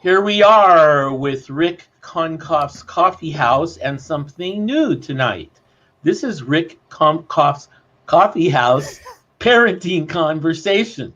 Here we are with Rick Konkoff's Coffee House and something new tonight. This is Rick Konkoff's Coffee House Parenting Conversation.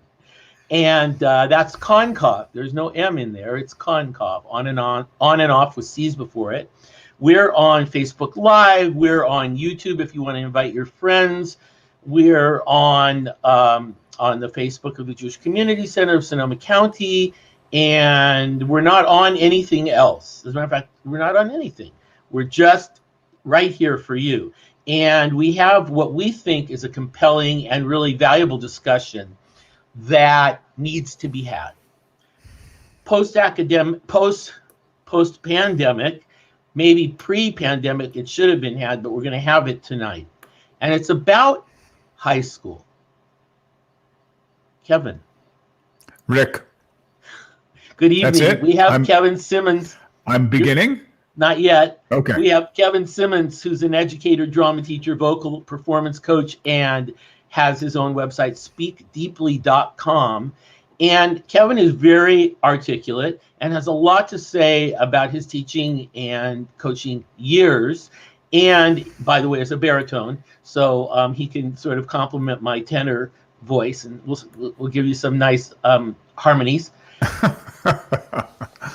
And that's Konkoff. There's no M in there. It's Konkoff, on and off with C's before it. We're on Facebook Live. We're on YouTube if you want to invite your friends. We're on the Facebook of the Jewish Community Center of Sonoma County. And we're not on anything else. As a matter of fact, we're not on anything. We're just right here for you. And we have what we think is a compelling and really valuable discussion that needs to be had. Post-pandemic, maybe pre-pandemic, it should have been had, but we're going to have it tonight. And it's about high school. Kevin. Rick. Good evening. That's it? We have Kevin Simmons. I'm beginning? Not yet. Okay. We have Kevin Simmons, who's an educator, drama teacher, vocal performance coach, and has his own website, speakdeeply.com. And Kevin is very articulate and has a lot to say about his teaching and coaching years. And, by the way, is a baritone, so he can sort of complement my tenor voice, and we'll give you some nice harmonies.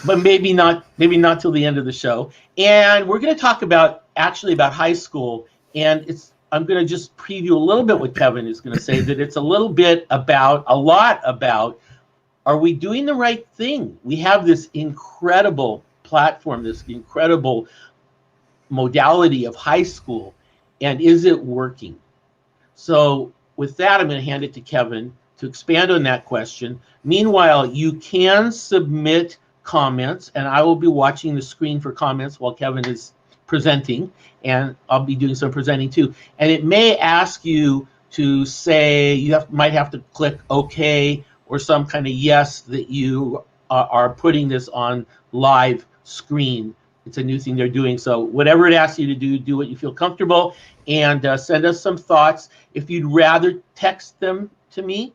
But maybe not till the end of the show. And we're going to talk about high school, and I'm going to just preview a little bit what Kevin is going to say, that it's a lot about, are we doing the right thing? We have this incredible platform, this incredible modality of high school, and is it working? So with that, I'm going to hand it to Kevin to expand on that question. Meanwhile, you can submit comments, and I will be watching the screen for comments while Kevin is presenting, and I'll be doing some presenting too. And it may ask you to say, might have to click OK or some kind of yes that you are putting this on live screen. It's a new thing they're doing. So whatever it asks you to do what you feel comfortable, and send us some thoughts. If you'd rather text them to me,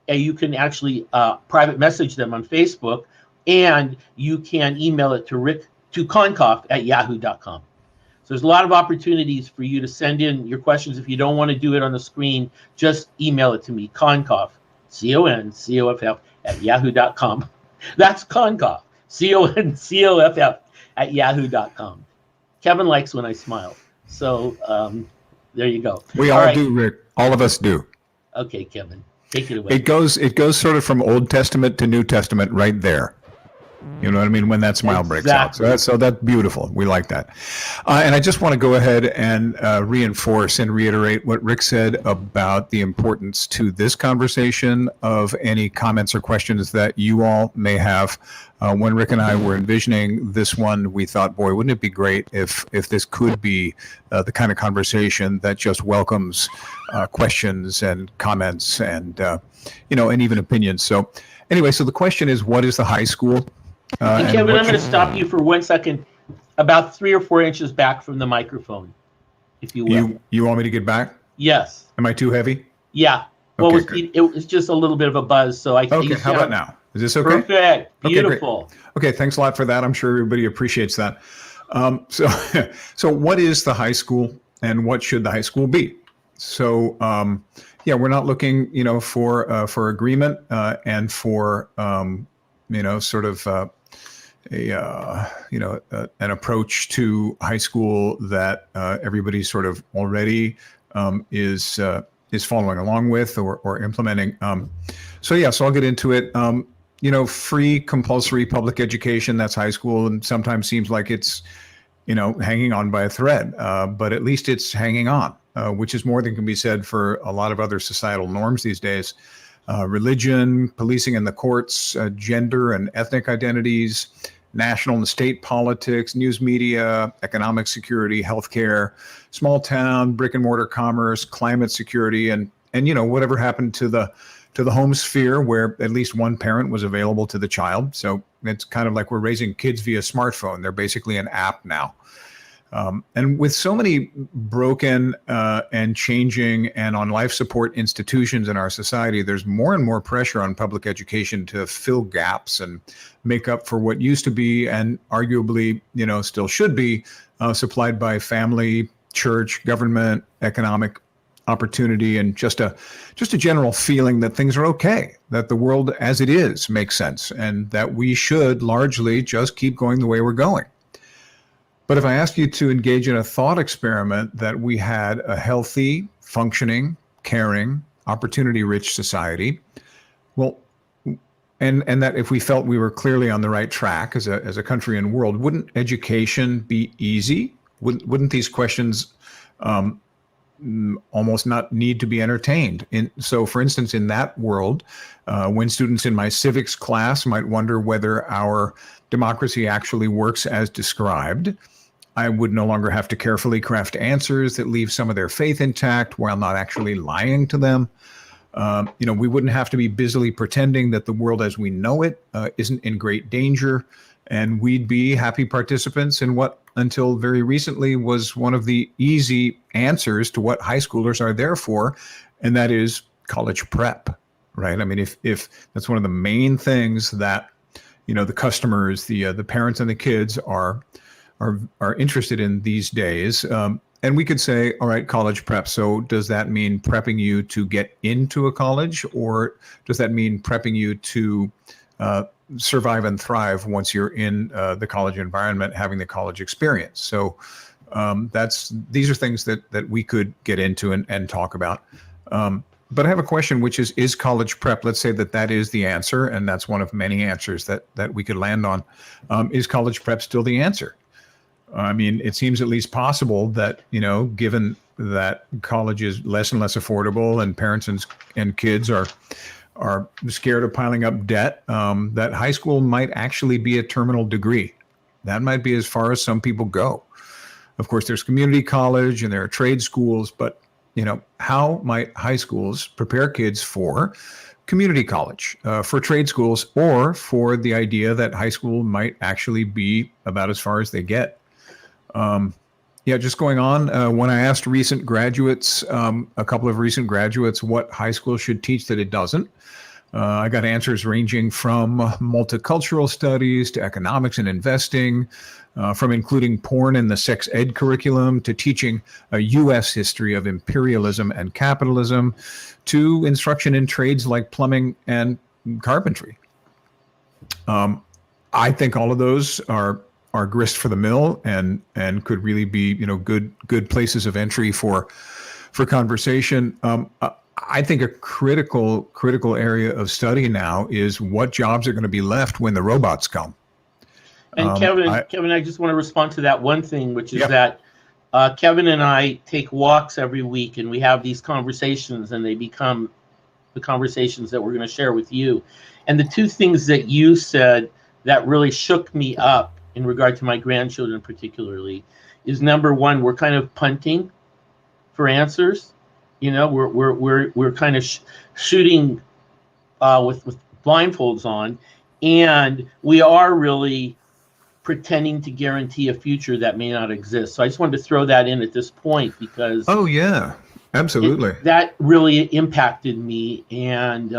you can actually private message them on Facebook, and you can email it to konkoff@yahoo.com. So there's a lot of opportunities for you to send in your questions. If you don't want to do it on the screen, just email it to me, Konkoff, Konkoff @yahoo.com. That's Konkoff, Konkoff @yahoo.com. Kevin likes when I smile. So there you go. We all do, Rick. All of us do. Okay, Kevin. Take it away. It goes sort of from Old Testament to New Testament right there. You know what I mean? When that smile breaks out. So that's beautiful. We like that. And I just want to go ahead and reinforce and reiterate what Rick said about the importance to this conversation of any comments or questions that you all may have. When Rick and I were envisioning this one, we thought, boy, wouldn't it be great if this could be the kind of conversation that just welcomes questions and comments and and even opinions. So anyway, so the question is, what is the high school? And Kevin, I'm going to stop you for 1 second, about 3 or 4 inches back from the microphone, if you will. You want me to get back? Yes. Am I too heavy? Yeah. Well, it was just a little bit of a buzz, so I. Okay. How about now? Is this okay? Perfect. Beautiful. Okay. Thanks a lot for that. I'm sure everybody appreciates that. So what is the high school, and what should the high school be? So we're not looking, for agreement and for sort of an approach to high school that everybody sort of already is following along with or implementing. So I'll get into it. Free compulsory public education, that's high school, and sometimes seems like it's hanging on by a thread, but at least it's hanging on, which is more than can be said for a lot of other societal norms these days. Religion, policing in the courts, gender and ethnic identities, national and state politics, news media, economic security, healthcare, small town, brick and mortar commerce, climate security, and whatever happened to the home sphere where at least one parent was available to the child. So it's kind of like we're raising kids via smartphone. They're basically an app now. And with so many broken and changing and on life support institutions in our society, there's more and more pressure on public education to fill gaps and make up for what used to be and arguably, still should be supplied by family, church, government, economic opportunity, and just a general feeling that things are okay, that the world as it is makes sense, and that we should largely just keep going the way we're going. But if I ask you to engage in a thought experiment that we had a healthy, functioning, caring, opportunity-rich society, well, and that if we felt we were clearly on the right track as a country and world, wouldn't education be easy? Wouldn't these questions almost not need to be entertained? So, for instance, in that world, when students in my civics class might wonder whether our democracy actually works as described, I would no longer have to carefully craft answers that leave some of their faith intact while not actually lying to them. We wouldn't have to be busily pretending that the world as we know it isn't in great danger, and we'd be happy participants in what, until very recently, was one of the easy answers to what high schoolers are there for, and that is college prep, right? I mean, if that's one of the main things that the customers, the parents, and the kids are interested in these days. And we could say, all right, college prep. So does that mean prepping you to get into a college, or does that mean prepping you to survive and thrive once you're in the college environment, having the college experience? So these are things that we could get into and talk about. But I have a question, which is college prep, let's say that is the answer, and that's one of many answers that we could land on. Is college prep still the answer? I mean, it seems at least possible that, given that college is less and less affordable and parents and kids are scared of piling up debt, that high school might actually be a terminal degree. That might be as far as some people go. Of course, there's community college and there are trade schools, but, how might high schools prepare kids for community college, for trade schools, or for the idea that high school might actually be about as far as they get? Just going on, when I asked recent graduates, a couple of recent graduates, what high school should teach that it doesn't, I got answers ranging from multicultural studies to economics and investing, from including porn in the sex ed curriculum to teaching a U.S. history of imperialism and capitalism to instruction in trades like plumbing and carpentry. I think all of those are grist for the mill and could really be good places of entry for conversation. I think a critical area of study now is what jobs are going to be left when the robots come. And Kevin, I just want to respond to that one thing, which is Yep. that Kevin and I take walks every week, and we have these conversations, and they become the conversations that we're going to share with you. And the two things that you said that really shook me up in regard to my grandchildren particularly is, number one, we're kind of punting for answers. We're kind of shooting with blindfolds on, and we are really pretending to guarantee a future that may not exist. So I just wanted to throw that in at this point because Oh yeah, absolutely. that really impacted me and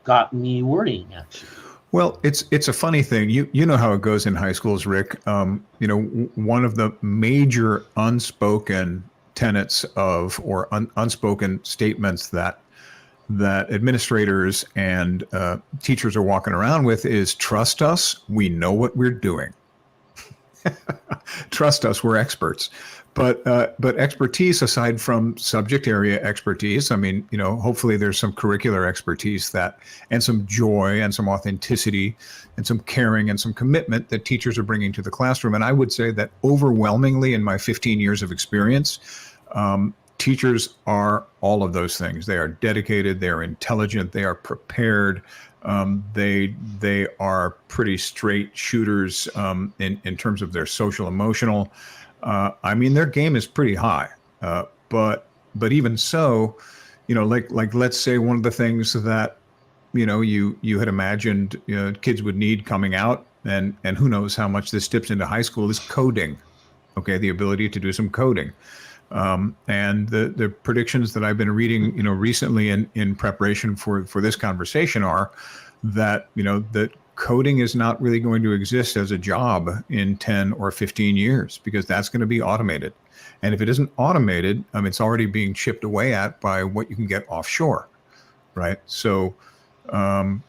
got me worrying, actually. Well, it's a funny thing. You know how it goes in high schools, Rick. One of the major unspoken tenets of or unspoken statements that administrators and teachers are walking around with is, trust us, we know what we're doing. Trust us, we're experts. But expertise, aside from subject area expertise, I mean, hopefully there's some curricular expertise and some joy and some authenticity and some caring and some commitment that teachers are bringing to the classroom. And I would say that overwhelmingly in my 15 years of experience, teachers are all of those things. They are dedicated, they are intelligent, they are prepared. They are pretty straight shooters in terms of their social emotional. I mean, their game is pretty high. But even so, like let's say one of the things that you had imagined kids would need coming out, and who knows how much this dips into high school, is coding. Okay, the ability to do some coding. And the predictions that I've been reading, recently in preparation for this conversation are that, that coding is not really going to exist as a job in 10 or 15 years because that's going to be automated. And if it isn't automated, it's already being chipped away at by what you can get offshore, right? So, did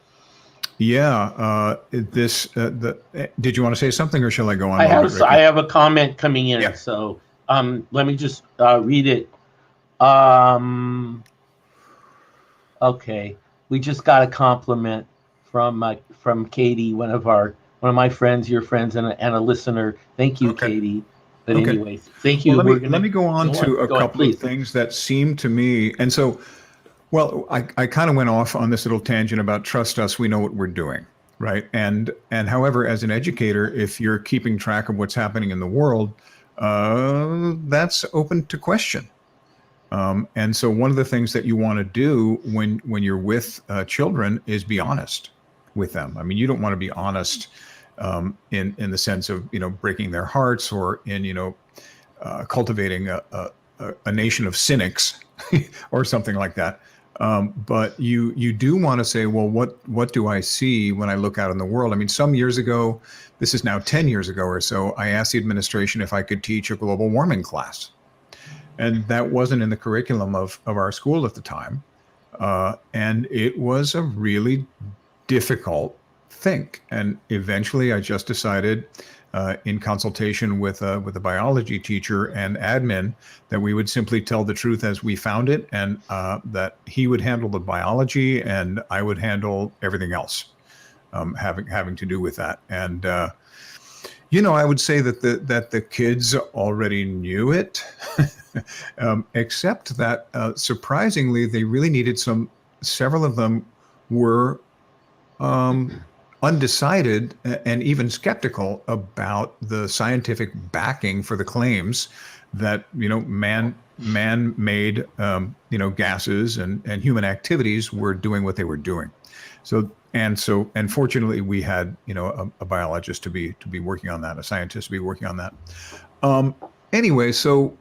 you want to say something, or shall I go on? I have a comment coming in, Yeah. so let me just read it. Okay, we just got a compliment from Katie, one of my friends, your friends, and a listener. Thank you, Okay. Katie. But Okay. anyways, thank you. Well, let me go on to a couple of things that seem to me, and so, well, I kind of went off on this little tangent about trust us, we know what we're doing, right? And however, as an educator, if you're keeping track of what's happening in the world, that's open to question. And so one of the things that you want to do when you're with children is be honest with them. I mean, you don't want to be honest in the sense of breaking their hearts, or in cultivating a nation of cynics or something like that. But you do want to say, well, what do I see when I look out in the world? I mean, some years ago, this is now 10 years ago or so, I asked the administration if I could teach a global warming class. And that wasn't in the curriculum of our school at the time. And it was a really difficult thing. And eventually I just decided, in consultation with a biology teacher and admin, that we would simply tell the truth as we found it, and that he would handle the biology and I would handle everything else having to do with that. And I would say that the kids already knew it, except that surprisingly, they really needed several of them were undecided and even skeptical about the scientific backing for the claims that, man-made, gases and human activities were doing what they were doing. So fortunately, we had, a biologist to be working on that, a scientist to be working on that. Anyway, so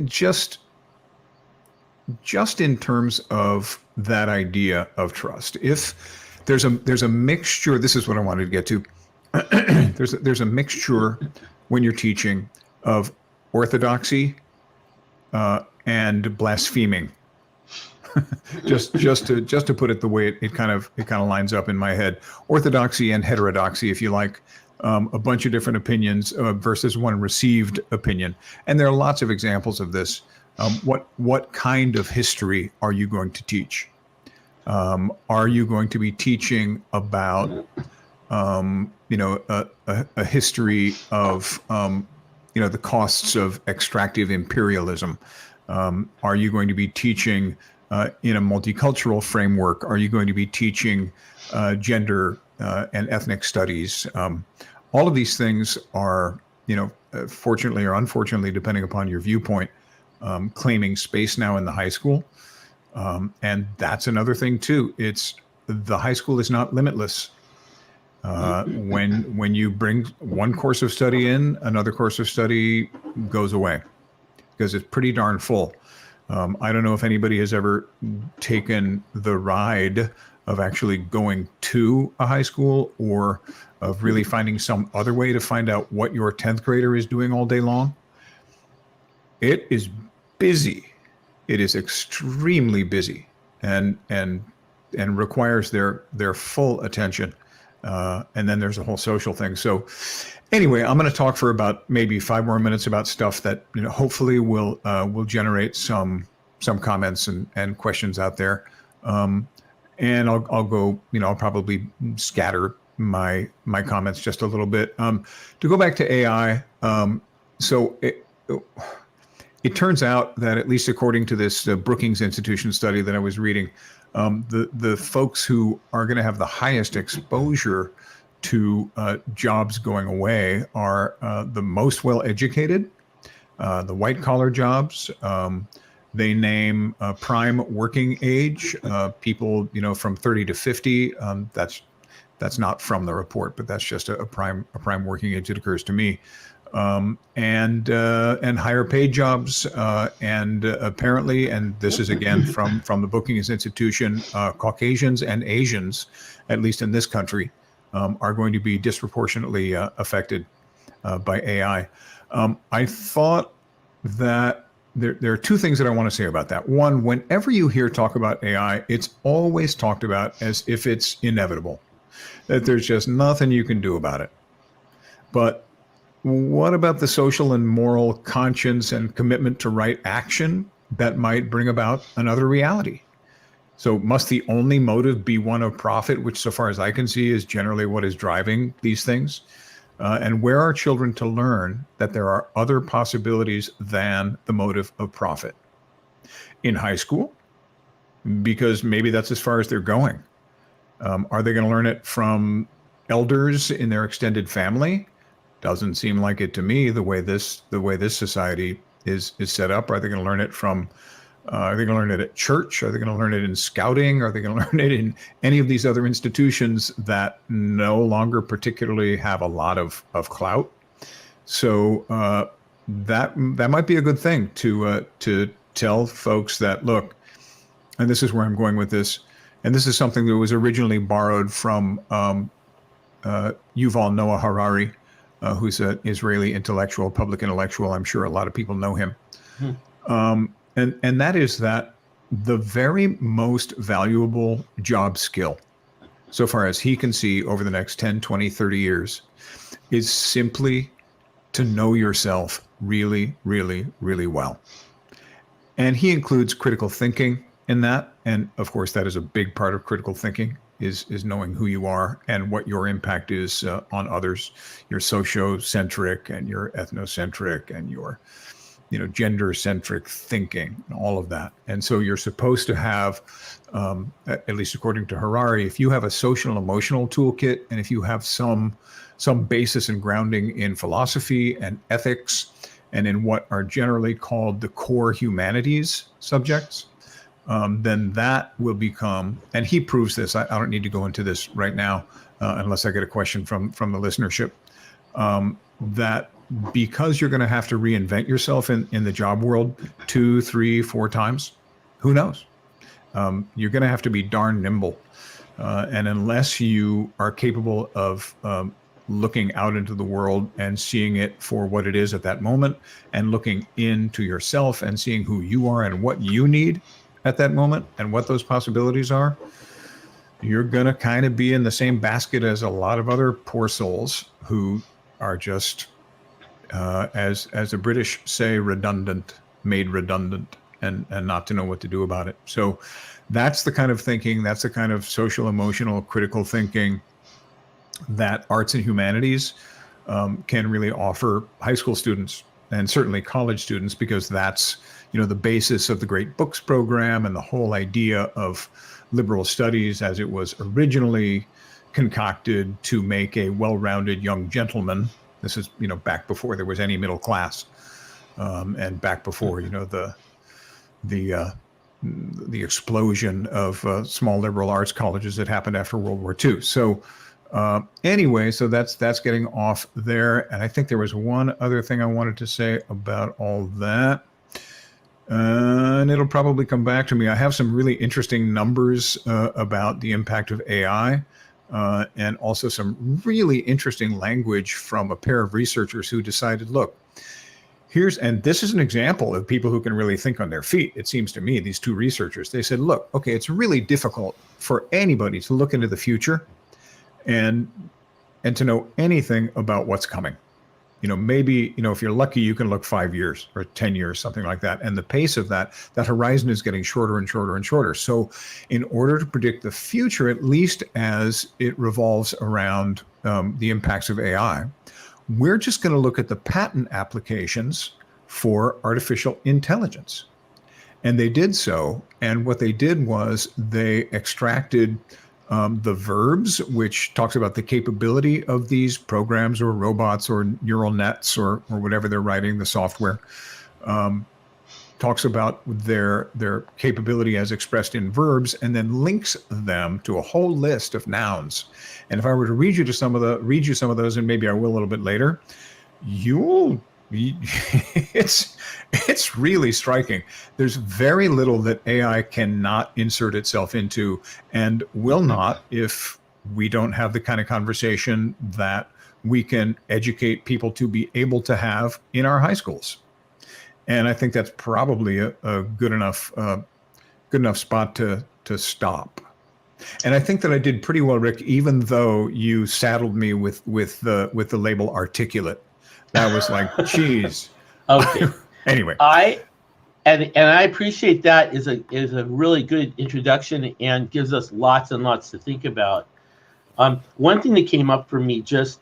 just in terms of that idea of trust, if there's a mixture, this is what I wanted to get to. There's a mixture when you're teaching of orthodoxy and blaspheming. just to put it the way it kind of lines up in my head. Orthodoxy and heterodoxy, if you like, a bunch of different opinions versus one received opinion. And there are lots of examples of this. What kind of history are you going to teach? Are you going to be teaching about a history of the costs of extractive imperialism? Are you going to be teaching in a multicultural framework? Are you going to be teaching gender and ethnic studies? All of these things are, fortunately or unfortunately, depending upon your viewpoint, claiming space now in the high school. And that's another thing too. The high school is not limitless. When you bring one course of study in, another course of study goes away because it's pretty darn full. I don't know if anybody has ever taken the ride of actually going to a high school, or of really finding some other way to find out what your 10th grader is doing all day long. It is busy. It is extremely busy and requires their full attention. And then there's a whole social thing. So anyway, I'm going to talk for about maybe 5 more minutes about stuff that hopefully will generate some comments and questions out there. And I'll go. I'll probably scatter my comments just a little bit. To go back to AI, so it turns out that, at least according to this Brookings Institution study that I was reading, the folks who are going to have the highest exposure to jobs going away are the most well-educated, the white-collar jobs. They name prime working age, people from 30 to 50. That's not from the report, but that's just a prime working age that occurs to me. and higher paid jobs, and apparently, and this is again from the Brookings Institution, Caucasians and Asians, at least in this country, are going to be disproportionately affected by AI. I thought that there are two things that I want to say about that. One, whenever you hear talk about AI, it's always talked about as if it's inevitable, that there's just nothing you can do about it. But what about the social and moral conscience and commitment to right action that might bring about another reality? So must the only motive be one of profit, which so far as I can see is generally what is driving these things? And where are children to learn that there are other possibilities than the motive of profit? In high school? Because maybe that's as far as they're going. Are they going to learn it from elders in their extended family? Doesn't seem like it to me, the way this society is set up. Are they going to learn it from are they going to learn it at church? Are they going to learn it in scouting? Are they going to learn it in any of these other institutions that no longer particularly have a lot of clout? So that might be a good thing to tell folks that, look, and this is where I'm going with this, and this is something that was originally borrowed from Yuval Noah Harari, who's an Israeli intellectual, public intellectual. I'm sure a lot of people know him. And that is that the very most valuable job skill, so far as he can see over the next 10, 20, 30 years, is simply to know yourself really, really, really well. And he includes critical thinking in that. And of course, that is a big part of critical thinking, is knowing who you are and what your impact is on others. Your socio-centric and your ethnocentric and your gender-centric thinking, and all of that. And so you're supposed to have, at least according to Harari, if you have a social and emotional toolkit, and if you have some basis and grounding in philosophy and ethics, and in what are generally called the core humanities subjects, then that will become, and he proves this, I don't need to go into this right now, unless I get a question from the listenership, that because you're going to have to reinvent yourself in the job world 2, 3, 4 times, who knows? You're going to have to be darn nimble. And unless you are capable of looking out into the world and seeing it for what it is at that moment, and looking into yourself and seeing who you are and what you need at that moment and what those possibilities are, you're going to kind of be in the same basket as a lot of other poor souls who are just, as the British say, made redundant, and not to know what to do about it. So that's the kind of thinking, that's the kind of social, emotional, critical thinking that arts and humanities can really offer high school students, and certainly college students, because that's the basis of the Great Books program and the whole idea of liberal studies as it was originally concocted to make a well-rounded young gentleman. This is back before there was any middle class, and back before the explosion of small liberal arts colleges that happened after World War II. So anyway, so that's getting off there. And I think there was one other thing I wanted to say about all that. And it'll probably come back to me. I have some really interesting numbers about the impact of AI, and also some really interesting language from a pair of researchers who decided, look, and this is an example of people who can really think on their feet. It seems to me, these two researchers, they said, look, okay, it's really difficult for anybody to look into the future and to know anything about what's coming. Maybe, if you're lucky, you can look 5 years or 10 years, something like that. And the pace of that horizon is getting shorter and shorter and shorter. So in order to predict the future, at least as it revolves around the impacts of AI, we're just going to look at the patent applications for artificial intelligence. And they did so. And what they did was they extracted the verbs, which talks about the capability of these programs or robots or neural nets or whatever they're writing, the software, talks about their capability as expressed in verbs, and then links them to a whole list of nouns. And if I were to read you some of those, and maybe I will a little bit later, you'll it's really striking. There's very little that AI cannot insert itself into, and will not if we don't have the kind of conversation that we can educate people to be able to have in our high schools. And I think that's probably a good enough spot to stop. And I think that I did pretty well, Rick, even though you saddled me with the label articulate. That was like, geez. Okay. Anyway, I appreciate that is a really good introduction and gives us lots and lots to think about. One thing that came up for me, just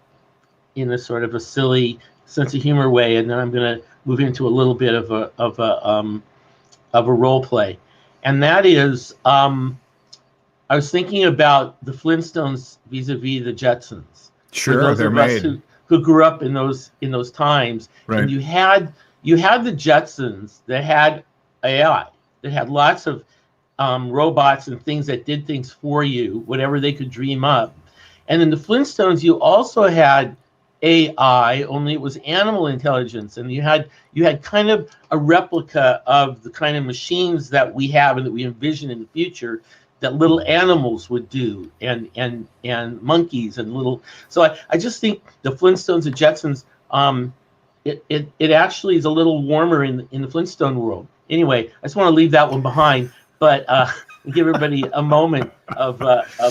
in a sort of a silly sense of humor way, and then I'm going to move into a little bit of a role play, and that is, I was thinking about the Flintstones vis-a-vis the Jetsons. Sure, they're made. Who grew up in those times, right. And you had the Jetsons that had AI, that had lots of robots and things that did things for you, whatever they could dream up. And in the Flintstones, you also had AI, only it was animal intelligence, and you had kind of a replica of the kind of machines that we have and that we envision in the future, that little animals would do, and monkeys and little. So I just think the Flintstones and Jetsons, it actually is a little warmer in the Flintstone world. Anyway, I just want to leave that one behind, but give everybody a moment of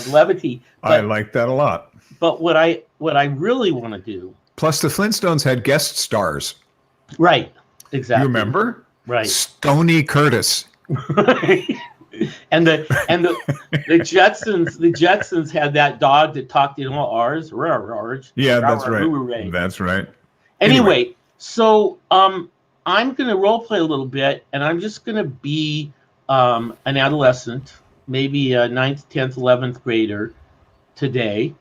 levity. But, I like that a lot. But what I really want to do. Plus, the Flintstones had guest stars. Right. Exactly. You remember? Right. Stoney Curtis. And the Jetsons had that dog that talked in all R's. Yeah, that's right. That's right. Anyway, so I'm going to role play a little bit, and I'm just going to be an adolescent, maybe a 9th, 10th, 11th grader today.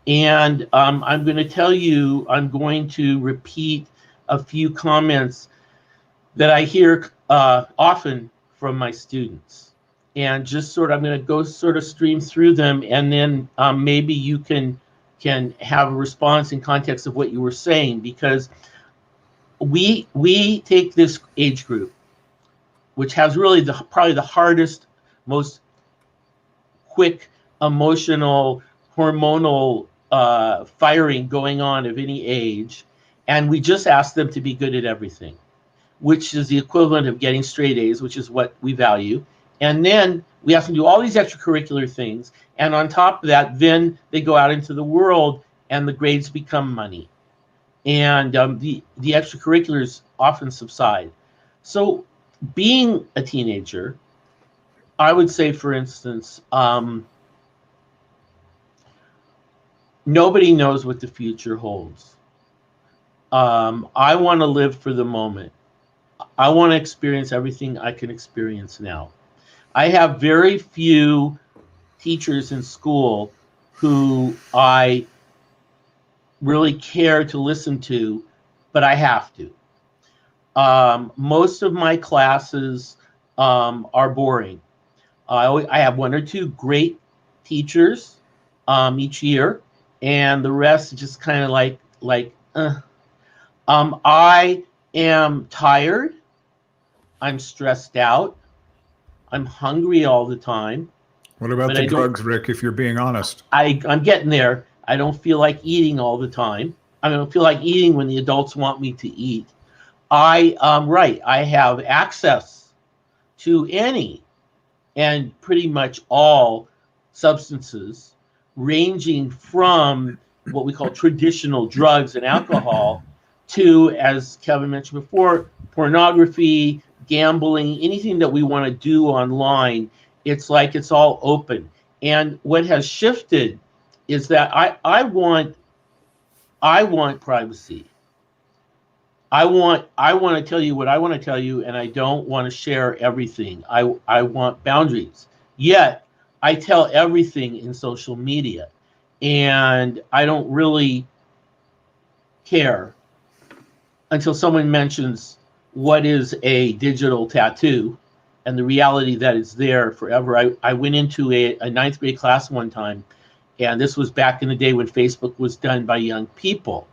And I'm going to tell you, I'm going to repeat a few comments that I hear often from my students. And just I'm going to go stream through them, and then maybe you can have a response in context of what you were saying, because we take this age group, which has really probably the hardest, most quick, emotional, hormonal firing going on of any age, and we just ask them to be good at everything, which is the equivalent of getting straight A's, which is what we value. And then we ask them to do all these extracurricular things, and on top of that, then they go out into the world, and the grades become money, and the extracurriculars often subside. So, being a teenager, I would say, for instance, nobody knows what the future holds. I want to live for the moment. I want to experience everything I can experience now. I have very few teachers in school who I really care to listen to, but I have to. Most of my classes are boring. I have one or two great teachers each year, and the rest is just kind of like. I am tired. I'm stressed out. I'm hungry all the time. What about the drugs, Rick, if you're being honest? I'm getting there. I don't feel like eating all the time. I don't feel like eating when the adults want me to eat. I have access to any and pretty much all substances, ranging from what we call traditional drugs and alcohol to, as Kevin mentioned before, pornography, gambling, anything that we want to do online. It's like it's all open. And what has shifted is that I want privacy. I want to tell you what I want to tell you, and I don't want to share everything. I want boundaries. Yet I tell everything in social media, and I don't really care until someone mentions what is a digital tattoo and the reality that it's there forever. I went into a 9th grade class one time, and this was back in the day when Facebook was done by young people.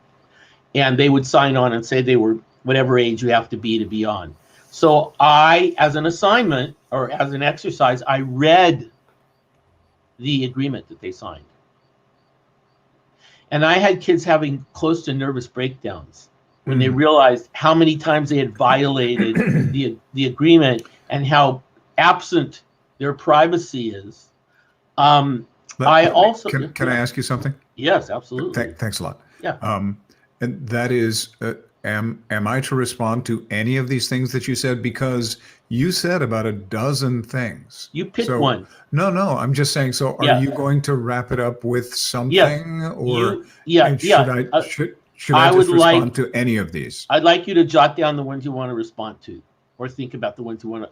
and they would sign on and say they were whatever age you have to be on. So I, as an assignment or as an exercise, I read the agreement that they signed. And I had kids having close to nervous breakdowns when they realized how many times they had violated the agreement and how absent their privacy is. I also can I ask you something? Yes, absolutely. Thanks a lot. Yeah. And that is, am I to respond to any of these things that you said? Because you said about a dozen things. You pick one. No, I'm just saying. So, are you going to wrap it up with something, or should I just respond to any of these? I'd like you to jot down the ones you want to respond to, or think about the ones you want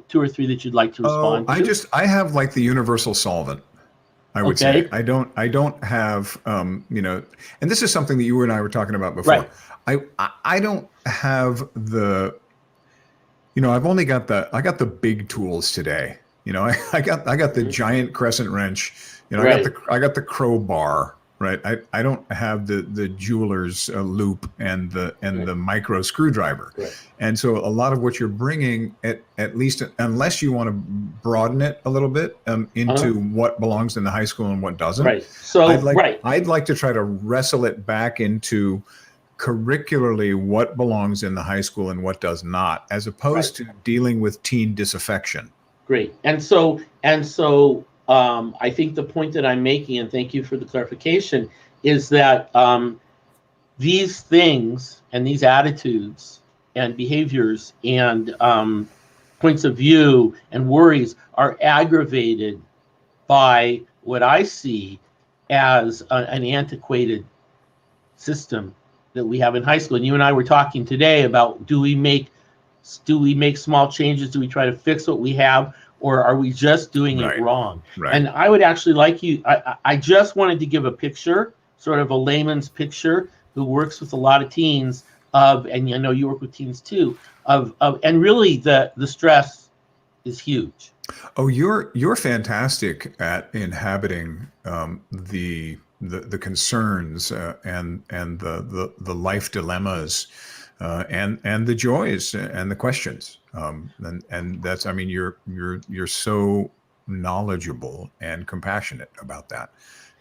two or three that you'd like to respond to. I have like the universal solvent. I would say I don't have and this is something that you and I were talking about before. Right. I don't have the I've only got I got the big tools today. I got the giant crescent wrench. I got the crowbar. Right. I don't have the jeweler's loop and the micro screwdriver. Right. And so a lot of what you're bringing, at least unless you want to broaden it a little bit into what belongs in the high school and what doesn't. Right. So I'd like to try to wrestle it back into curricularly what belongs in the high school and what does not, as opposed to dealing with teen disaffection. Great. And so I think the point that I'm making, and thank you for the clarification, is that these things and these attitudes and behaviors and points of view and worries are aggravated by what I see as an antiquated system that we have in high school. And you and I were talking today about, do we make small changes? Do we try to fix what we have? Or are we just doing it wrong? Right. And I would actually like you, I just wanted to give a picture, sort of a layman's picture, who works with a lot of teens and I know you work with teens too, and really the stress is huge. Oh, you're fantastic at inhabiting the concerns and the life dilemmas and the joys and the questions. And that's, you're so knowledgeable and compassionate about that.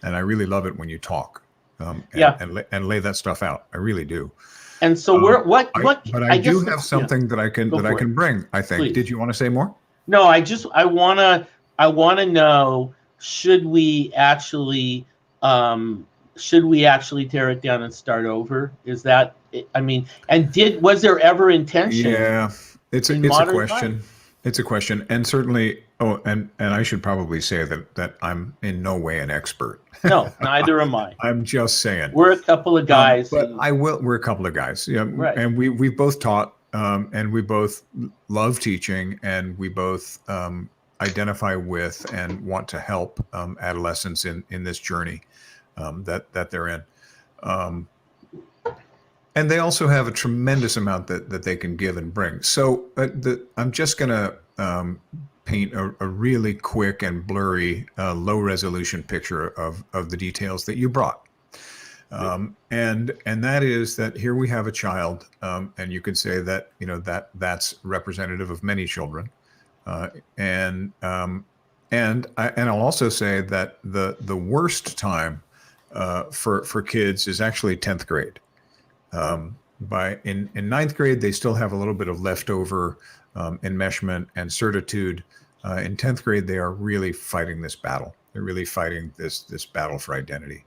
And I really love it when you talk and lay that stuff out. I really do. And so but I do have something that I can bring, I think. Please. Did you want to say more? No, I want to know, should we actually tear it down and start over? Is that, was there ever intention? Yeah, it's a question. It's a question. And certainly, and I should probably say that I'm in no way an expert. No, neither am I. I'm just saying. We're a couple of guys. We're a couple of guys. Yeah. Right. And we've both taught, and we both love teaching, and we both identify with and want to help adolescents in this journey that they're in. And they also have a tremendous amount that they can give and bring. So I'm just going to paint a really quick and blurry, low resolution picture of the details that you brought. And that is that here we have a child, and you could say that, that's representative of many children. And I'll also say that the worst time for kids is actually 10th grade. In ninth grade, they still have a little bit of leftover enmeshment and certitude. In 10th grade, they are really fighting this battle. They're really fighting this battle for identity.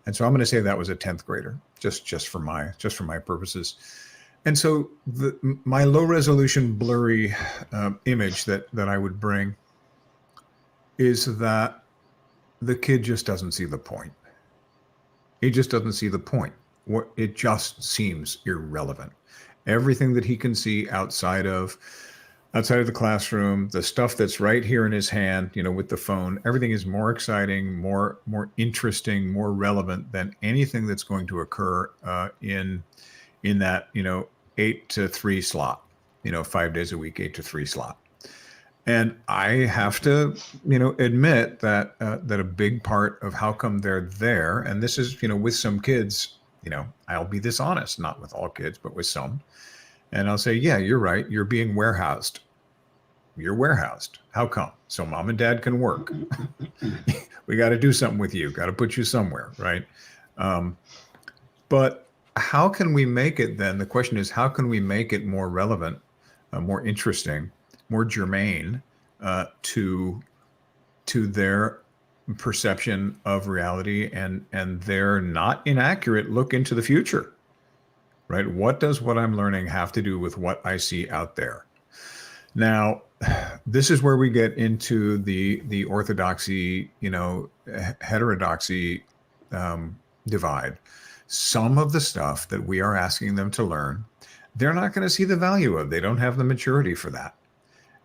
And so I'm going to say that was a 10th grader, just for my purposes. And so my low resolution blurry image that I would bring is that the kid just doesn't see the point. He just doesn't see the point. It just seems irrelevant. Everything that he can see outside of the classroom, the stuff that's right here in his hand, with the phone, everything is more exciting, more interesting, more relevant than anything that's going to occur in that 8 to 3 slot, 5 days a week, 8 to 3 slot. And I have to, admit that a big part of how come they're there, and this is, with some kids, I'll be this honest, not with all kids, but with some. And I'll say, yeah, you're right. You're being warehoused. You're warehoused. How come? So mom and dad can work. We got to do something with you. Got to put you somewhere, right? But how can we make it then? The question is, how can we make it more relevant, more interesting, more germane to their perception of reality and their not inaccurate look into the future, right? What does what I'm learning have to do with what I see out there? Now, this is where we get into the orthodoxy, heterodoxy divide. Some of the stuff that we are asking them to learn, they're not going to see the value of. They don't have the maturity for that.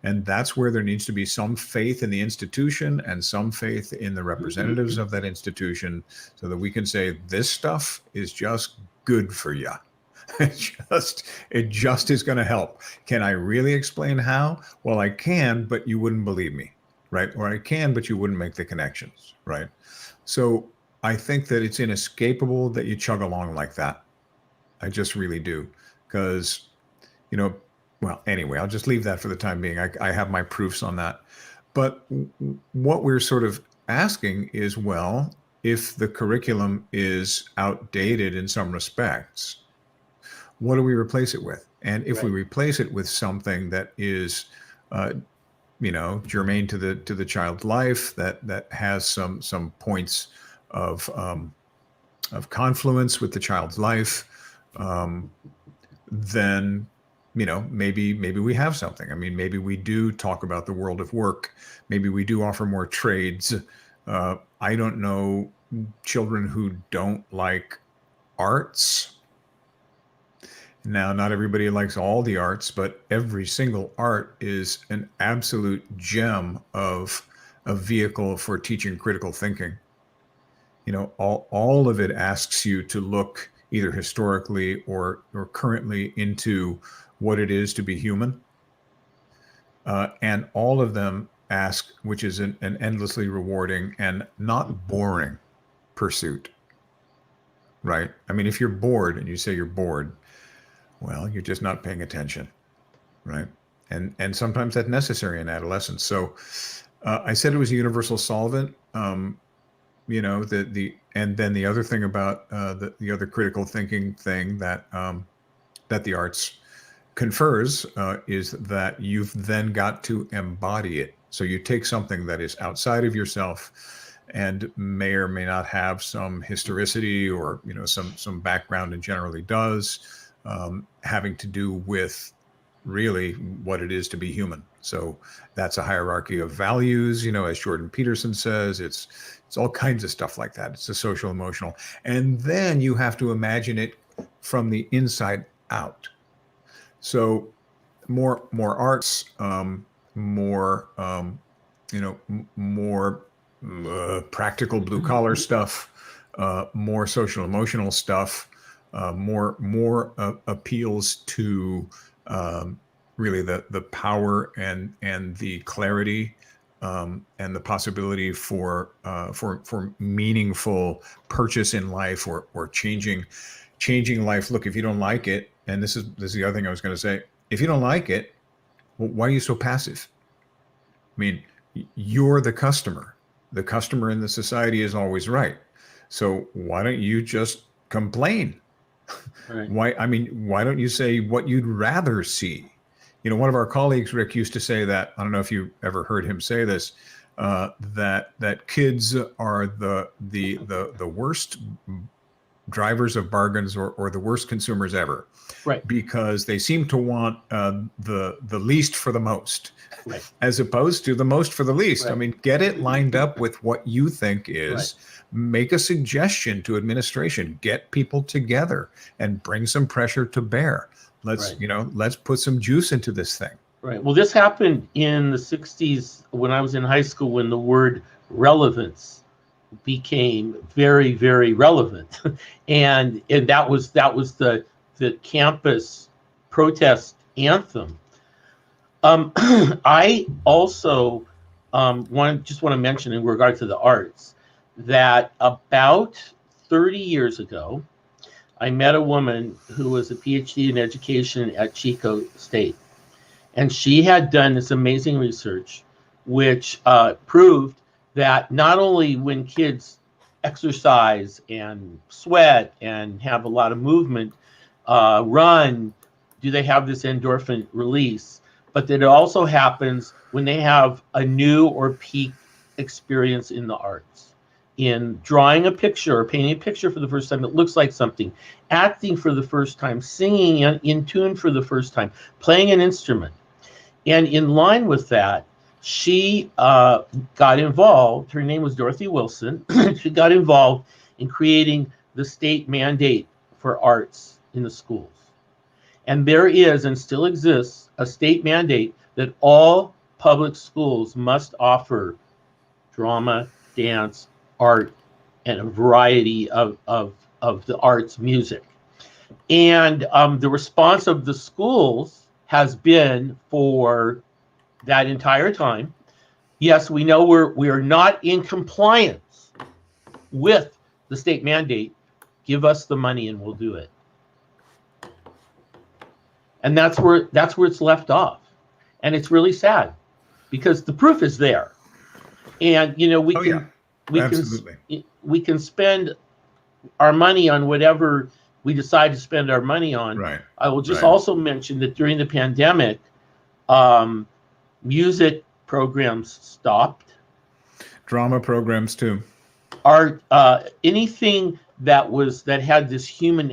And that's where there needs to be some faith in the institution and some faith in the representatives of that institution so that we can say, this stuff is just good for you. It just is going to help. Can I really explain how? Well, I can, but you wouldn't believe me, right? Or I can, but you wouldn't make the connections, right? So I think that it's inescapable that you chug along like that. I just really do. Because, well, anyway, I'll just leave that for the time being. I have my proofs on that. But what we're sort of asking is, well, if the curriculum is outdated in some respects, what do we replace it with? And if we replace it with something that is, germane to the child's life, that has some points of confluence with the child's life, then maybe we have something. I mean, maybe we do talk about the world of work. Maybe we do offer more trades. I don't know children who don't like arts. Now, not everybody likes all the arts, but every single art is an absolute gem of a vehicle for teaching critical thinking. All of it asks you to look either historically or currently into what it is to be human. And all of them ask, which is an endlessly rewarding and not boring pursuit, right? I mean, if you're bored and you say you're bored, well, you're just not paying attention, right? And sometimes that's necessary in adolescence. So I said it was a universal solvent. And then the other thing about the other critical thinking thing that the arts confers is that you've then got to embody it. So you take something that is outside of yourself and may or may not have some historicity or some background, and generally does, having to do with really what it is to be human. So that's a hierarchy of values, as Jordan Peterson says. It's all kinds of stuff like that. It's a social emotional. And then you have to imagine it from the inside out. So more arts, more practical blue collar stuff, more social emotional stuff, more appeals to really the power and the clarity and the possibility for meaningful purchase in life or changing life. Look, if you don't like it, and this is the other thing I was going to say, if you don't like it, well, why are you so passive? I mean, you're the customer. The customer in the society is always right. So why don't you just complain? Right. Why don't you say what you'd rather see? One of our colleagues, Rick, used to say that, I don't know if you ever heard him say this, that kids are the worst drivers of bargains or the worst consumers ever. Right. Because they seem to want the least for the most, right, as opposed to the most for the least. Right. I mean, get it lined up with what you think is, right. Make a suggestion to administration, get people together and bring some pressure to bear. Let's put some juice into this thing. Right. Well, this happened in the 60s when I was in high school, when the word relevance became very, very relevant. and that was the campus protest anthem. I also want to mention in regard to the arts that about 30 years ago, I met a woman who was a PhD in education at Chico State. And she had done this amazing research, which proved that not only when kids exercise and sweat and have a lot of movement, run, do they have this endorphin release, but that it also happens when they have a new or peak experience in the arts. In drawing a picture or painting a picture for the first time that looks like something, acting for the first time, singing in tune for the first time, playing an instrument. And in line with that, she got involved. Her name was Dorothy Wilson. She got involved in creating the state mandate for arts in the schools. And there is and still exists a state mandate that all public schools must offer drama, dance, art, and a variety of the arts, music. And the response of the schools has been for that entire time, yes, we know we are not in compliance with the state mandate. Give us the money and we'll do it. And that's where it's left off. And it's really sad because the proof is there. And we can spend our money on whatever we decide to spend our money on. Right. I will just also mention that during the pandemic, music programs stopped. Drama programs too. Art, anything that had this human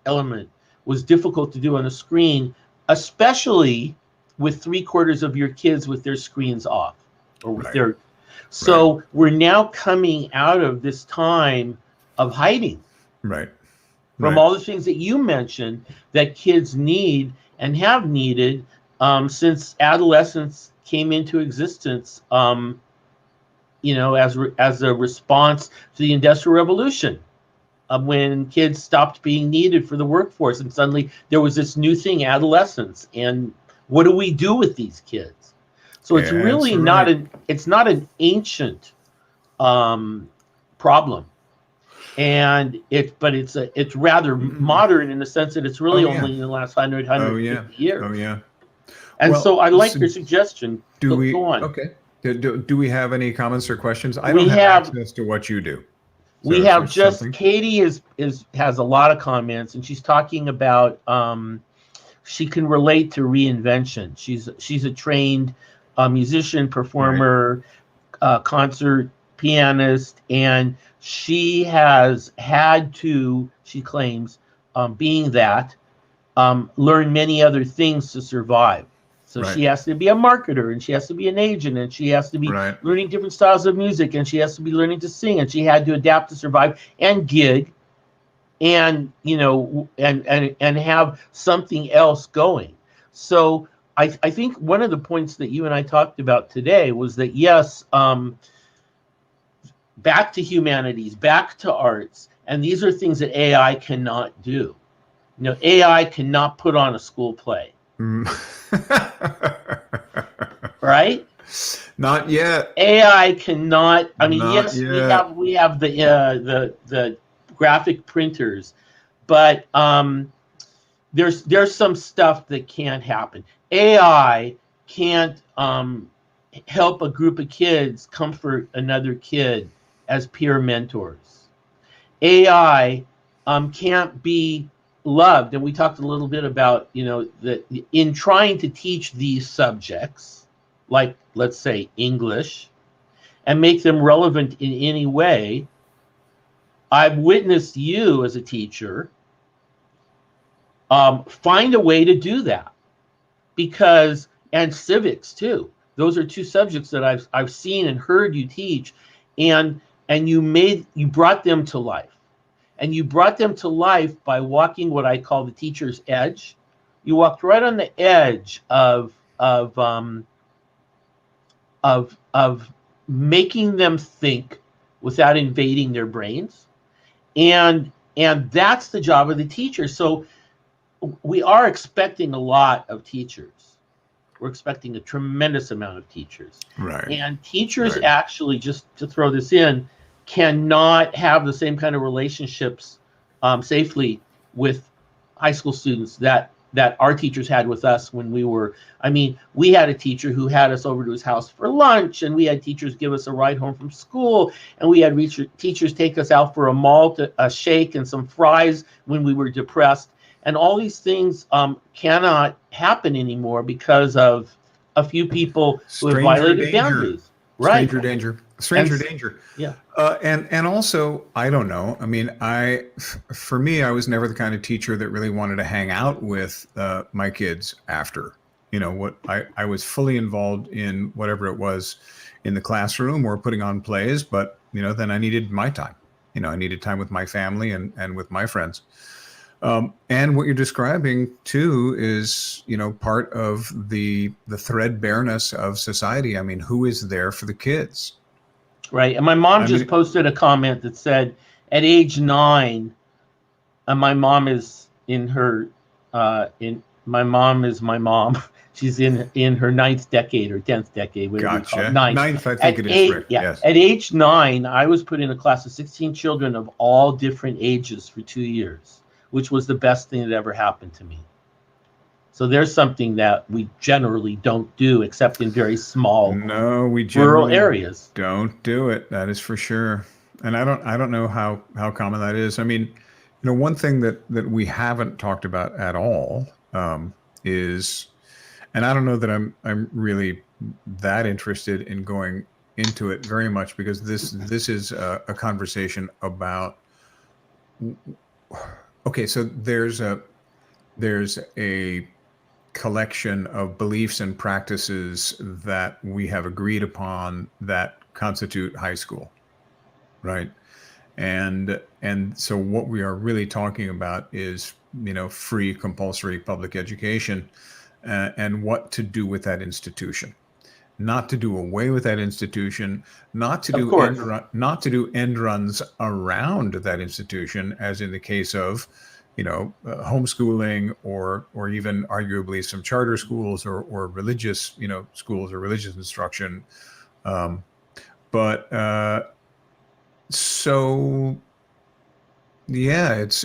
element was difficult to do on a screen, especially with 3/4 of your kids with their screens off or with their. So we're now coming out of this time of hiding. Right. From all the things that you mentioned that kids need and have needed since adolescence came into existence, as a response to the Industrial Revolution, when kids stopped being needed for the workforce, and suddenly there was this new thing, adolescence, and what do we do with these kids? So it's really not an ancient problem. And it's rather modern in the sense that it's really only in the last 150 years. Oh yeah. And so I like your suggestion. Go on. Okay. Do we have any comments or questions? I don't have access to what you do. We have just Katie has a lot of comments, and she's talking about she can relate to reinvention. She's a trained musician, performer, concert pianist, and she has had to, she claims, being that, learn many other things to survive. So she has to be a marketer, and she has to be an agent, and she has to be learning different styles of music, and she has to be learning to sing, and she had to adapt to survive and gig, and and have something else going. So I think one of the points that you and I talked about today was that yes, back to humanities, back to arts, and these are things that AI cannot do. AI cannot put on a school play. Right? Not yet. AI cannot. I mean, Not yes, yet. we have the graphic printers, but there's some stuff that can't happen. AI can't help a group of kids comfort another kid as peer mentors. AI can't be loved, and we talked a little bit about that in trying to teach these subjects, like let's say English, and make them relevant in any way. I've witnessed you as a teacher find a way to do that, and civics too. Those are two subjects that I've seen and heard you teach, and you brought them to life. And you brought them to life by walking what I call the teacher's edge. You walked right on the edge of making them think without invading their brains, and that's the job of the teacher. So we are expecting a lot of teachers. We're expecting a tremendous amount of teachers. Right. And teachers actually, just to throw this in, cannot have the same kind of relationships safely with high school students that our teachers had with us when we were, I mean, we had a teacher who had us over to his house for lunch, and we had teachers give us a ride home from school, and we had teachers take us out for a malt, a shake, and some fries when we were depressed. And all these things cannot happen anymore because of a few people who have violated boundaries. Right. Stranger danger. Stranger danger. Yeah. And also, I don't know. I mean, for me, I was never the kind of teacher that really wanted to hang out with my kids after. You know, what I was fully involved in whatever it was in the classroom or putting on plays, but you know, then I needed my time. You know, I needed time with my family and with my friends. And what you're describing too is, you know, part of the threadbareness of society. I mean, who is there for the kids? Right. And my mom just posted a comment that said, at age 9, and my mom is in her, my mom is my mom. She's in her 9th decade or 10th decade. Gotcha. Ninth, I think it is, Rick. Yeah. Yes. At age 9, I was put in a class of 16 children of all different ages for 2 years, which was the best thing that ever happened to me. So there's something that we generally don't do, except in very small rural areas. Don't do it. That is for sure. And I don't know how common that is. I mean, you know, one thing that we haven't talked about at all is, and I don't know that I'm really that interested in going into it very much, because this is a conversation about. Okay, so there's a collection of beliefs and practices that we have agreed upon that constitute high school, right? And so what we are really talking about is, you know, free compulsory public education, and what to do with that institution. Not to do away with that institution, not to do end runs around that institution, as in the case of, you know, homeschooling or even arguably some charter schools or religious, you know, schools or religious instruction. So yeah, it's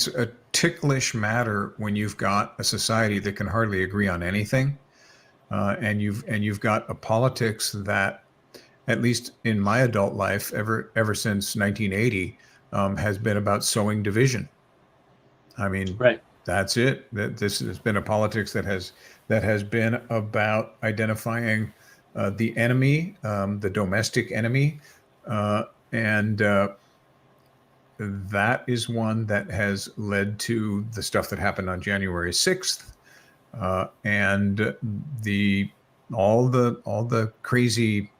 a ticklish matter when you've got a society that can hardly agree on anything. And you've got a politics that, at least in my adult life, ever since 1980, has been about sowing division. I mean, right. That's it. This has been a politics that has been about identifying the enemy, the domestic enemy, and that is one that has led to the stuff that happened on January 6th. And all the crazy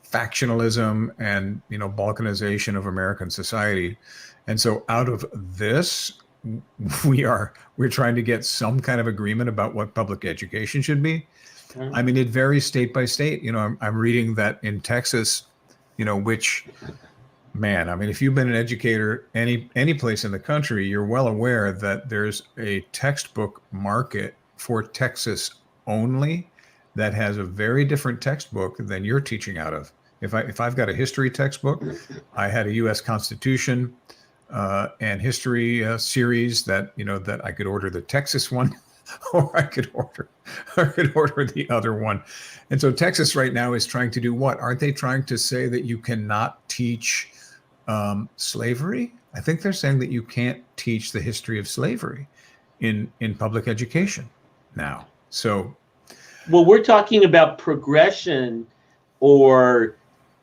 factionalism and, you know, balkanization of American society. And so out of this, we're trying to get some kind of agreement about what public education should be. Mm-hmm. I mean, it varies state by state. You know, I'm reading that in Texas, you know, which, man, I mean, if you've been an educator any place in the country, you're well aware that there's a textbook market for Texas only that has a very different textbook than you're teaching out of. If I've got a history textbook, I had a U.S. Constitution and history series that, you know, that I could order the Texas one, or I could order the other one. And so Texas right now is trying to do what? Aren't they trying to say that you cannot teach slavery? I think they're saying that you can't teach the history of slavery in public education now. So, well, we're talking about progression or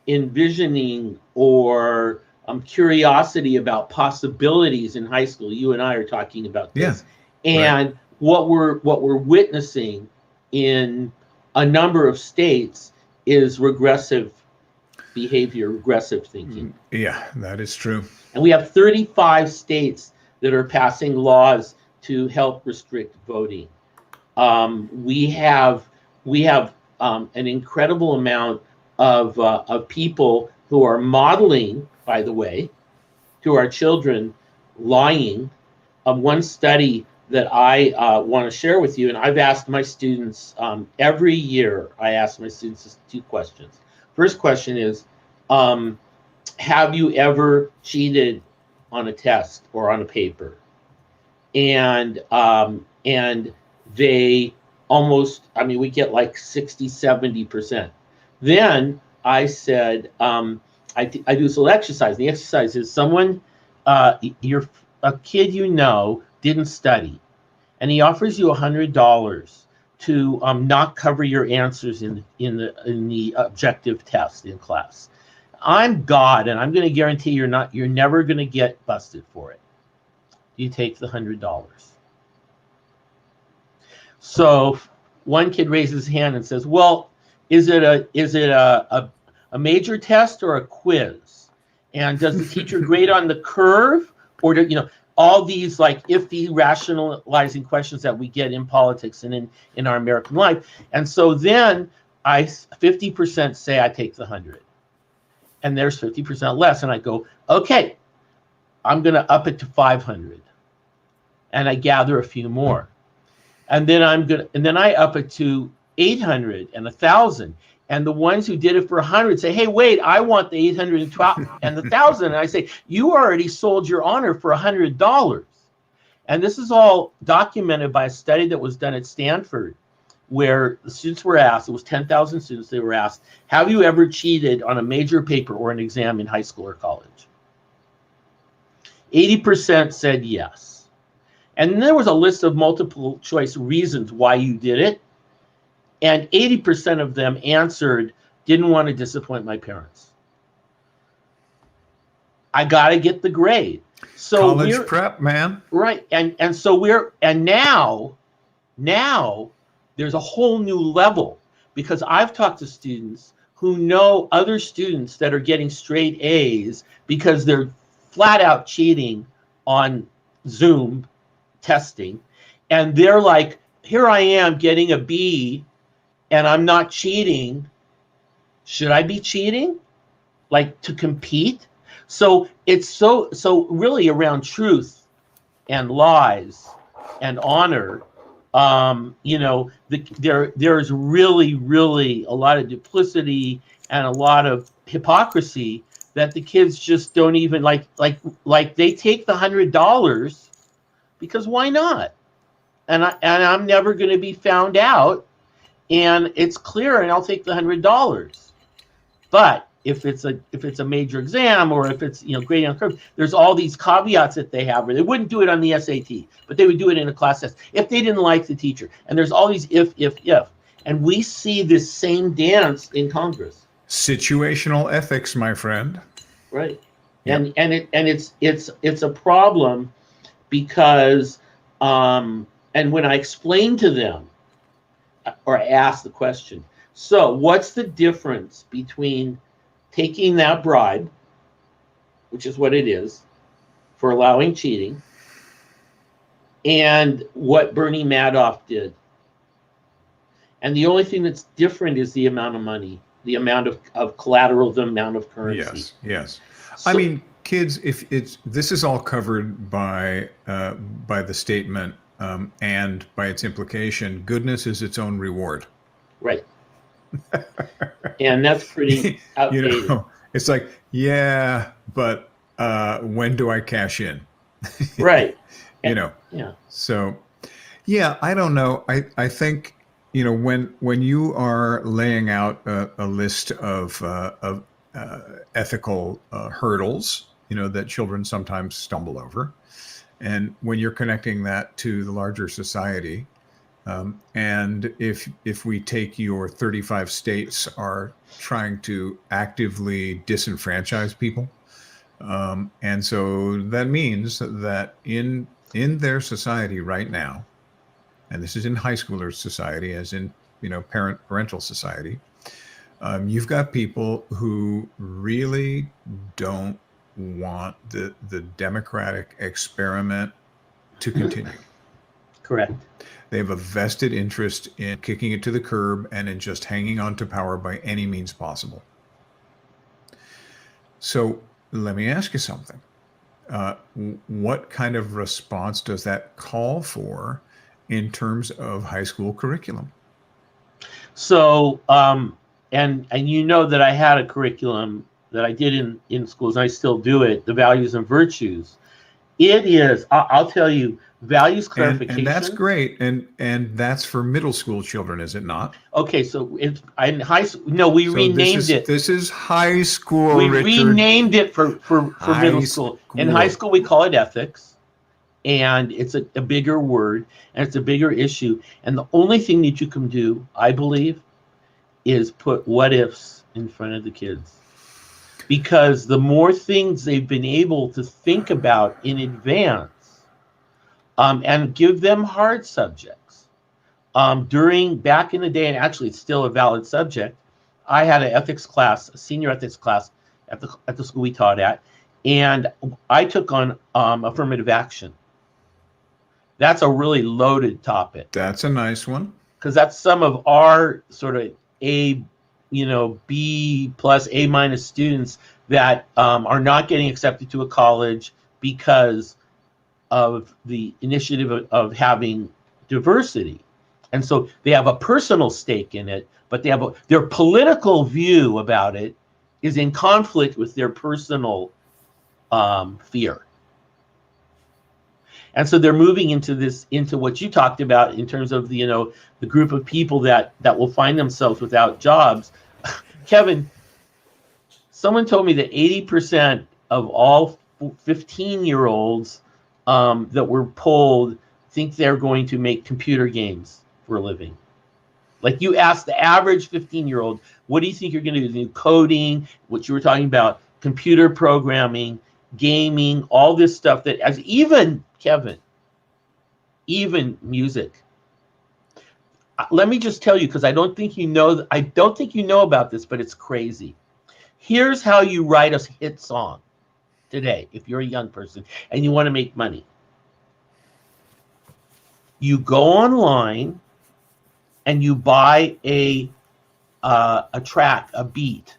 envisioning or curiosity about possibilities in high school. You and I are talking about this. Yeah. And right. what we're witnessing in a number of states is regressive behavior, regressive thinking. Yeah, that is true. And we have 35 states that are passing laws to help restrict voting. We have an incredible amount of people who are modeling, by the way, to our children lying. One study that I want to share with you, and I've asked my students every year, I ask my students 2 questions. First question is, have you ever cheated on a test or on a paper? and they almost, I mean, we get like 60-70%. Then I said, I do this little exercise. The exercise is someone, a kid didn't study, and he offers you $100 to not cover your answers in the objective test in class. I'm God, and I'm going to guarantee you're never going to get busted for it. You take the $100. So one kid raises his hand and says, "Well, is it a major test or a quiz? And does the teacher grade on the curve, or all these like iffy rationalizing questions that we get in politics and in our American life?" And so then 50% say I take the 100, and there's 50% less, and I go, okay, I'm going to up it to 500, and I gather a few more. And then I up it to 800 and 1,000. And the ones who did it for 100 say, "Hey, wait, I want the 812 and the 1,000." And I say, "You already sold your honor for $100." And this is all documented by a study that was done at Stanford, where the students were asked, it was 10,000 students, they were asked, "Have you ever cheated on a major paper or an exam in high school or college?" 80% said yes. And there was a list of multiple choice reasons why you did it. And 80% of them answered, "Didn't want to disappoint my parents. I got to get the grade." So college prep, man. Right. And now there's a whole new level, because I've talked to students who know other students that are getting straight A's because they're flat out cheating on Zoom testing, and they're like, "Here I am getting a B and I'm not cheating. Should I be cheating, like, to compete?" So it's so really around truth and lies and honor. There's really a lot of duplicity and a lot of hypocrisy that the kids just don't even like they take the $100 because why not? And I'm never going to be found out, and it's clear, and I'll take the $100. But if it's a major exam, or if it's grading on the curve, there's all these caveats that they have, where they wouldn't do it on the SAT, but they would do it in a class test if they didn't like the teacher. And there's all these if, and we see this same dance in Congress. Situational ethics, my friend. Right. Yep. And it's a problem. Because, and when I explain to them, or I ask the question, so what's the difference between taking that bribe, which is what it is, for allowing cheating, and what Bernie Madoff did? And the only thing that's different is the amount of money, the amount of collateral, the amount of currency. Yes. So, I mean, kids, this is all covered by the statement and by its implication, goodness is its own reward. Right. And that's pretty outdated. It's like, yeah, but when do I cash in? Right. Yeah. So, yeah, I don't know. I think when you are laying out a list of ethical hurdles, that children sometimes stumble over, and when you're connecting that to the larger society, and if we take your 35 states are trying to actively disenfranchise people, and so that means that in their society right now, and this is in high schoolers society, as in parental society, you've got people who really don't want the democratic experiment to continue. Correct. They have a vested interest in kicking it to the curb and in just hanging on to power by any means possible. So let me ask you something. What kind of response does that call for in terms of high school curriculum? So, and that I had a curriculum that I did in schools, and I still do it, the values and virtues. It is. I'll tell you, values And that's clarification. great. And that's for middle school children, is it not? Okay, so in high school, no, we So this renamed is it. this is high school, We Richard. renamed it for middle High school. In high school. school, we call it ethics, and it's a bigger word, and it's a bigger issue. And the only thing that you can do, I believe, is put what ifs in front of the kids. Because the more things they've been able to think about in advance, and give them hard subjects. Back in the day, and actually it's still a valid subject, I had an ethics class, a senior ethics class at the school we taught at, and I took on affirmative action. That's a really loaded topic That's a nice one. because that's some of our sort of B plus A minus students that are not getting accepted to a college because of the initiative of having diversity. And so they have a personal stake in it, but their political view about it is in conflict with their personal fear. And so they're moving into what you talked about in terms of the group of people that will find themselves without jobs. Kevin, someone told me that 80% of all 15-year-olds that were polled think they're going to make computer games for a living. Like you ask the average 15-year-old, what do you think you're going to do? Coding, what you were talking about, computer programming, gaming, all this stuff that, as even Kevin, even music. Let me just tell you, because I don't think you know about this, but it's crazy. Here's how you write a hit song today, if you're a young person and you want to make money. You go online and you buy a track, a beat,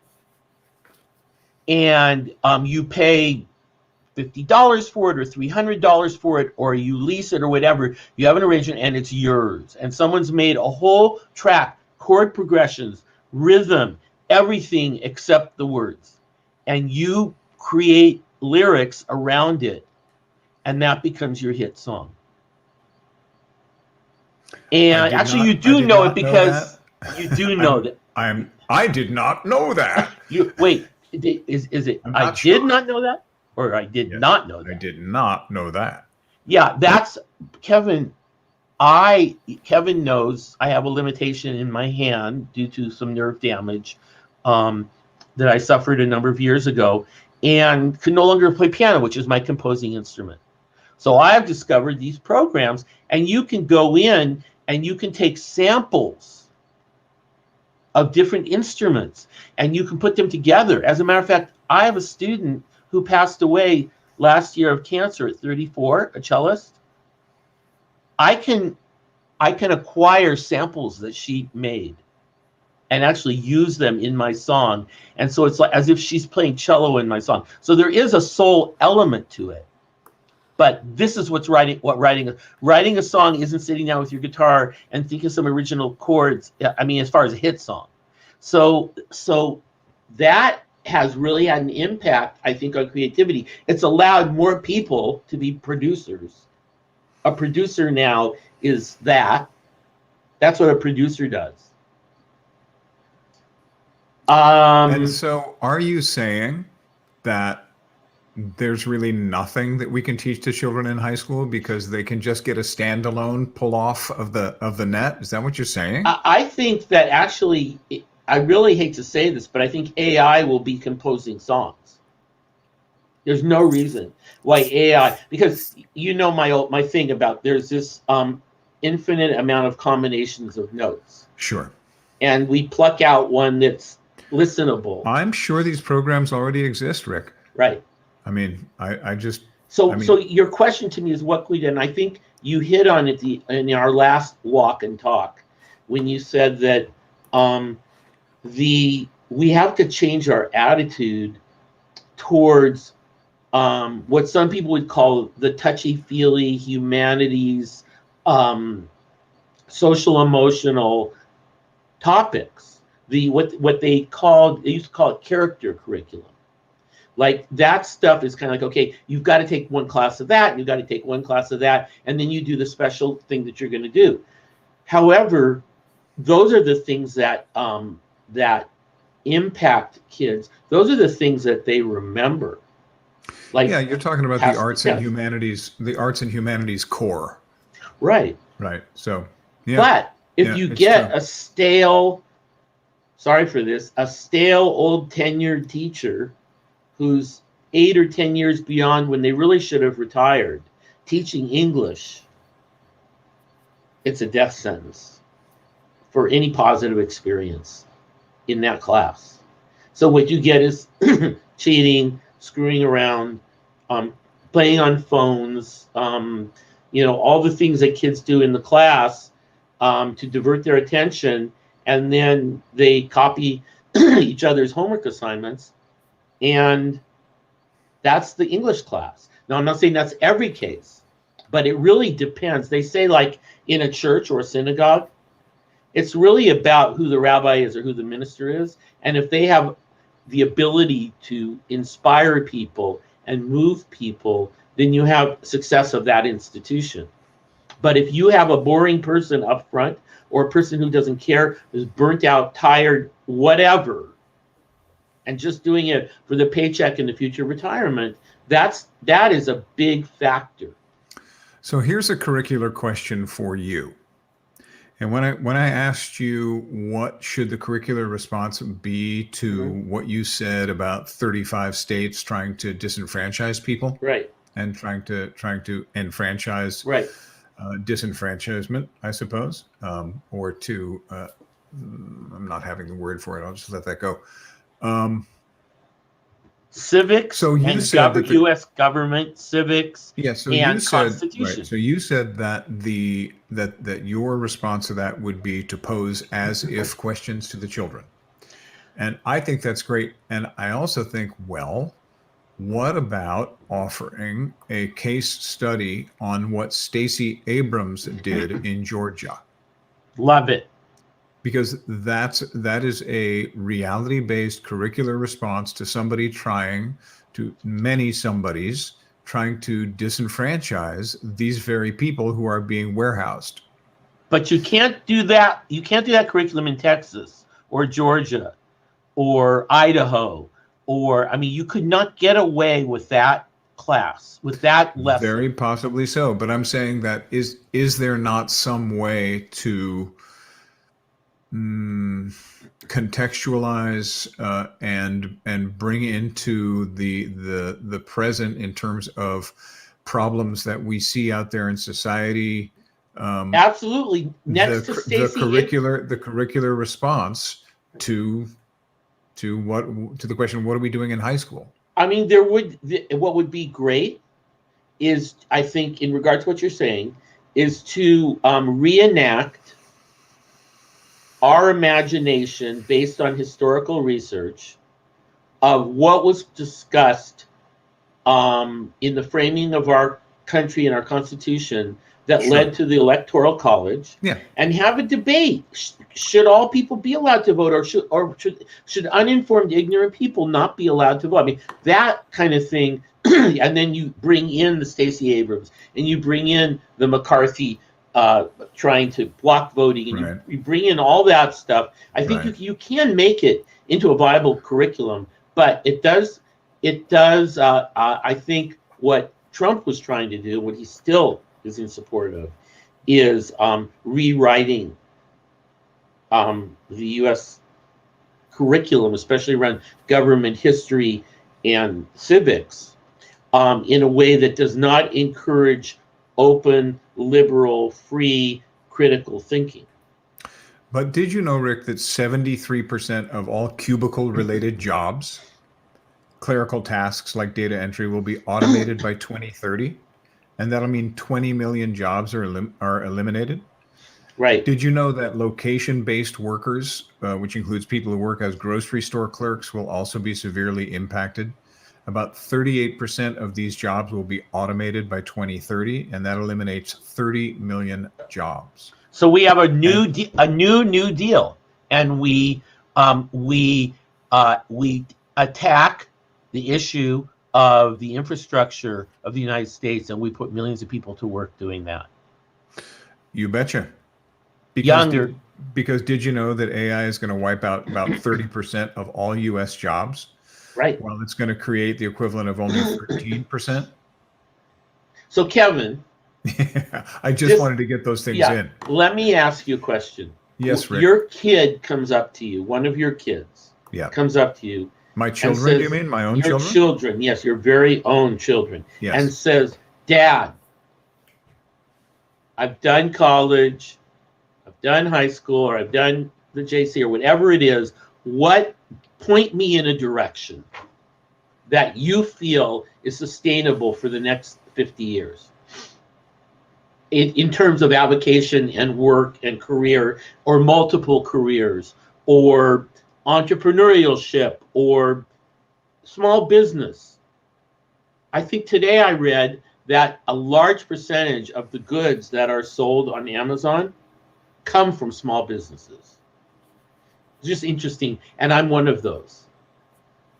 and you pay $50 for it or $300 for it, or you lease it or whatever. You have an arrangement and it's yours. And someone's made a whole track, chord progressions, rhythm, everything except the words. And you create lyrics around it, and that becomes your hit song. And actually, you do know it because you do know that. I did not know that. Wait, is it? I did not know that, or I did not know that. I did not know that. Yeah, that's Kevin. Kevin knows I have a limitation in my hand due to some nerve damage that I suffered a number of years ago, and can no longer play piano, which is my composing instrument. So I have discovered these programs, and you can go in and you can take samples of different instruments and you can put them together. As a matter of fact, I have a student who passed away last year of cancer at 34, a cellist. I can acquire samples that she made and actually use them in my song. And so it's like as if she's playing cello in my song. So there is a soul element to it. But this is writing a song isn't sitting down with your guitar and thinking some original chords. I mean, as far as a hit song. So that has really had an impact, I think, on creativity. It's allowed more people to be producers. A producer now is that. That's what a producer does. And so are you saying that there's really nothing that we can teach to children in high school because they can just get a standalone pull off of the net? Is that what you're saying? I think that actually, I really hate to say this, but I think AI will be composing songs. There's no reason why AI, because my thing about there's this infinite amount of combinations of notes. Sure. And we pluck out one that's listenable. I'm sure these programs already exist, Rick. Right. I mean, So your question to me is what we did, and I think you hit on it in our last walk and talk when you said that we have to change our attitude towards what some people would call the touchy-feely humanities, social emotional topics. They used to call it character curriculum, Like that stuff is kind of like, okay, you've got to take one class of that, and you've got to take one class of that, and then you do the special thing that you're going to do. However, those are the things that that impact kids. Those are the things that they remember. Like, yeah, you're talking about the arts and humanities core. Right. Right. So, yeah. But if you get a stale, sorry for this, a stale old tenured teacher who's 8 or 10 years beyond when they really should have retired, teaching English, it's a death sentence for any positive experience in that class. So what you get is cheating, screwing around, playing on phones, all the things that kids do in the class to divert their attention, and then they copy each other's homework assignments, and that's the English class. Now, I'm not saying that's every case, but it really depends. They say, like in a church or a synagogue, it's really about who the rabbi is or who the minister is, and if they have the ability to inspire people and move people, then you have success of that institution. But if you have a boring person up front, or a person who doesn't care, who's burnt out, tired, whatever, and just doing it for the paycheck and the future retirement, that is a big factor. So here's a curricular question for you. And when I asked you what should the curricular response be to what you said about 35 states trying to disenfranchise people, right, and trying to enfranchise, right, disenfranchisement, I suppose, or to I'm not having the word for it. I'll just let that go. Civics. So you and said that U.S. government, civics, so and you said, Constitution. Right, so you said that that your response to that would be to pose as if questions to the children, and I think that's great. And I also think, well, what about offering a case study on what Stacey Abrams did in Georgia? Love it. Because that is a reality-based curricular response to many somebodies trying to disenfranchise these very people who are being warehoused. But you can't do that. You can't do that curriculum in Texas or Georgia or Idaho, or, I mean, you could not get away with that class, with that lesson. Very possibly so. But I'm saying that is there not some way to contextualize and bring into the present in terms of problems that we see out there in society? Absolutely. Next to Stacey, the curricular response to the question, what are we doing in high school? I mean, what would be great is, I think, in regard to what you're saying, is to reenact our imagination based on historical research of what was discussed in the framing of our country and our Constitution that led to the Electoral College, and have a debate. Should all people be allowed to vote, or should uninformed, ignorant people not be allowed to vote? I mean, that kind of thing. And then you bring in the Stacey Abrams, and you bring in the McCarthy trying to block voting, and you bring in all that stuff. I think you can make it into a viable curriculum, but it does. I think what Trump was trying to do, what he still is in support of, is rewriting the U.S. curriculum, especially around government history and civics, in a way that does not encourage open, liberal, free, critical thinking. But did you know, Rick, that 73% of all cubicle-related jobs, clerical tasks like data entry, will be automated by 2030? And that'll mean 20 million jobs are eliminated. Right. Did you know that location-based workers, which includes people who work as grocery store clerks, will also be severely impacted? About 38% of these jobs will be automated by 2030, and that eliminates 30 million jobs. So we have a new New Deal, and we attack the issue of the infrastructure of the United States, and we put millions of people to work doing that. You betcha. Younger. Because did you know that AI is going to wipe out about 30% of all U.S. jobs? Right. While it's going to create the equivalent of only 13%. So Kevin, I just wanted to get those things in. Let me ask you a question. Yes, Rick. Your kid comes up to you, one of your kids comes up to you. My children, says, do you mean? My own children? Your children, yes, your very own children. Yes. And says, Dad, I've done college, I've done high school, or I've done the JC, or whatever it is. Point me in a direction that you feel is sustainable for the next 50 years. In terms of avocation and work and career, or multiple careers, or entrepreneurship, or small business. I think today I read that a large percentage of the goods that are sold on Amazon come from small businesses. It's just interesting, and I'm one of those.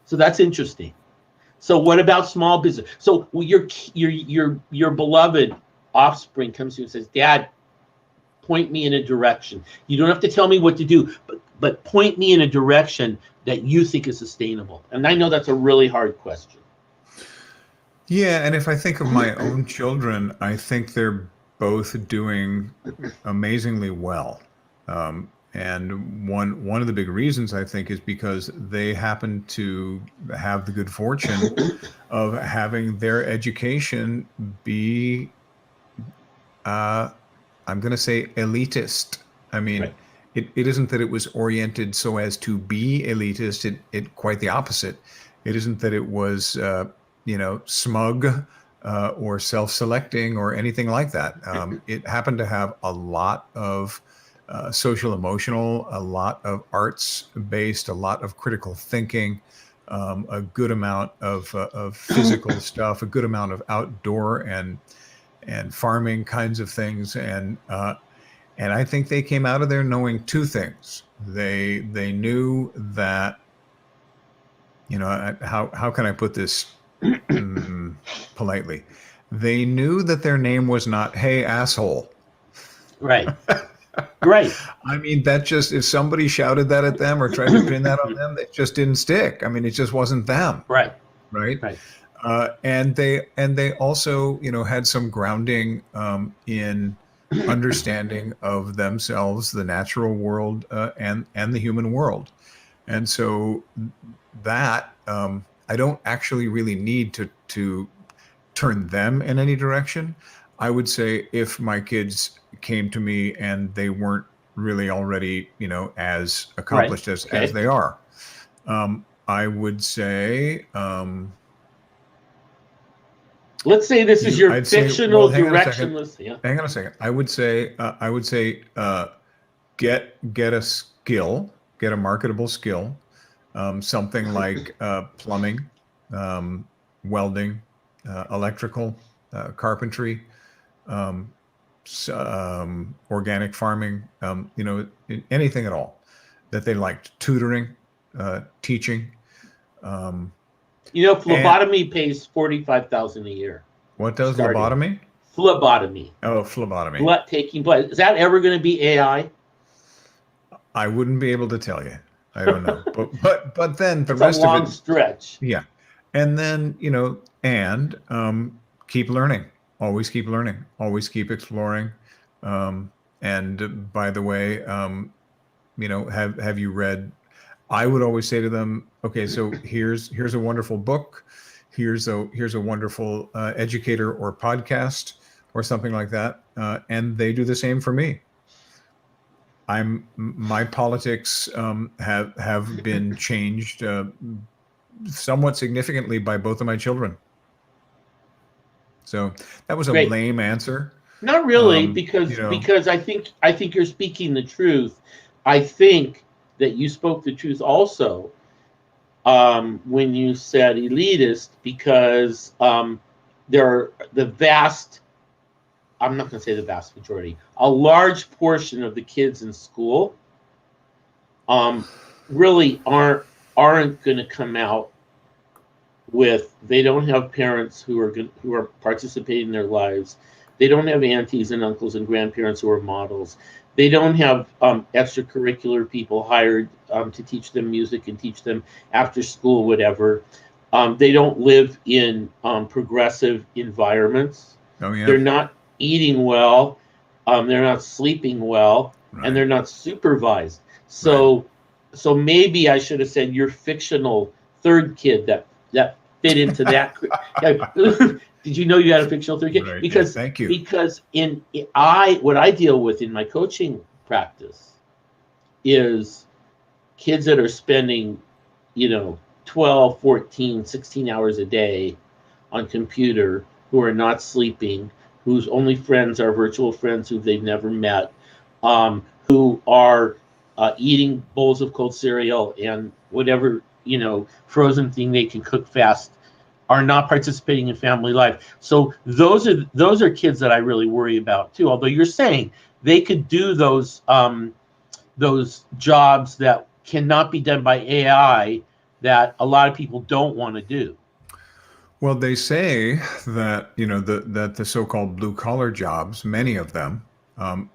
So that's interesting. So what about small business? So your beloved offspring comes to you and says, Dad, point me in a direction. You don't have to tell me what to do, but point me in a direction that you think is sustainable. And I know that's a really hard question. Yeah, and if I think of my own children, I think they're both doing amazingly well. And one of the big reasons, I think, is because they happen to have the good fortune of having their education be, I'm going to say, elitist. I mean, right. It isn't that it was oriented so as to be elitist. It quite the opposite. It isn't that it was, smug or self-selecting or anything like that. It happened to have a lot of social emotional, a lot of arts based, a lot of critical thinking, a good amount of physical stuff, a good amount of outdoor and farming kinds of things. And I think they came out of there knowing two things. They knew that, how can I put this politely? They knew that their name was not, hey, asshole. Right. Right. I mean, that just, if somebody shouted that at them or tried to pin that on them, it just didn't stick. I mean, it just wasn't them. Right. Right. And they also, had some grounding in understanding of themselves, the natural world, and the human world. And so that I don't actually really need to turn them in any direction. I would say if my kids came to me and they weren't really already, as accomplished as they are, I would say, let's say this is your fictional directionless. Hang on a second. I would say, get a skill, get a marketable skill, something like plumbing, welding, electrical, carpentry, organic farming, anything at all that they liked, tutoring, teaching. Phlebotomy pays $45,000 a year. What does lobotomy? Phlebotomy. Oh, phlebotomy. Taking blood. Is that ever going to be AI? I wouldn't be able to tell you. I don't know. but then the it's rest a long of it, stretch. Yeah. And then, keep learning. Always keep learning. Always keep exploring. And by the way, have you read? I would always say to them, okay, so here's a wonderful book. Here's a wonderful educator or podcast or something like that. And they do the same for me. My politics have been changed somewhat significantly by both of my children. So that was a lame answer. Not really, because I think you're speaking the truth. I think that you spoke the truth also when you said elitist, because there are the vast, I'm not going to say the vast majority, a large portion of the kids in school really aren't going to come out they don't have parents who are participating in their lives. They don't have aunties and uncles and grandparents who are models. They don't have extracurricular people hired to teach them music and teach them after school, whatever. They don't live in progressive environments. Oh yeah. They're not eating well. They're not sleeping well, and they're Right. not supervised. Right. So maybe I should have said your fictional third kid that fit into that. Did you know you had a fictional third kid? Right. Yeah, Because thank you. because what I deal with in my coaching practice is kids that are spending, 12, 14, 16 hours a day on computer, who are not sleeping, whose only friends are virtual friends who they've never met, who are eating bowls of cold cereal and whatever, frozen thing they can cook fast, are not participating in family life. So those are kids that I really worry about too. Although you're saying they could do those jobs that cannot be done by AI that a lot of people don't want to do. Well, they say that that the so-called blue-collar jobs, many of them,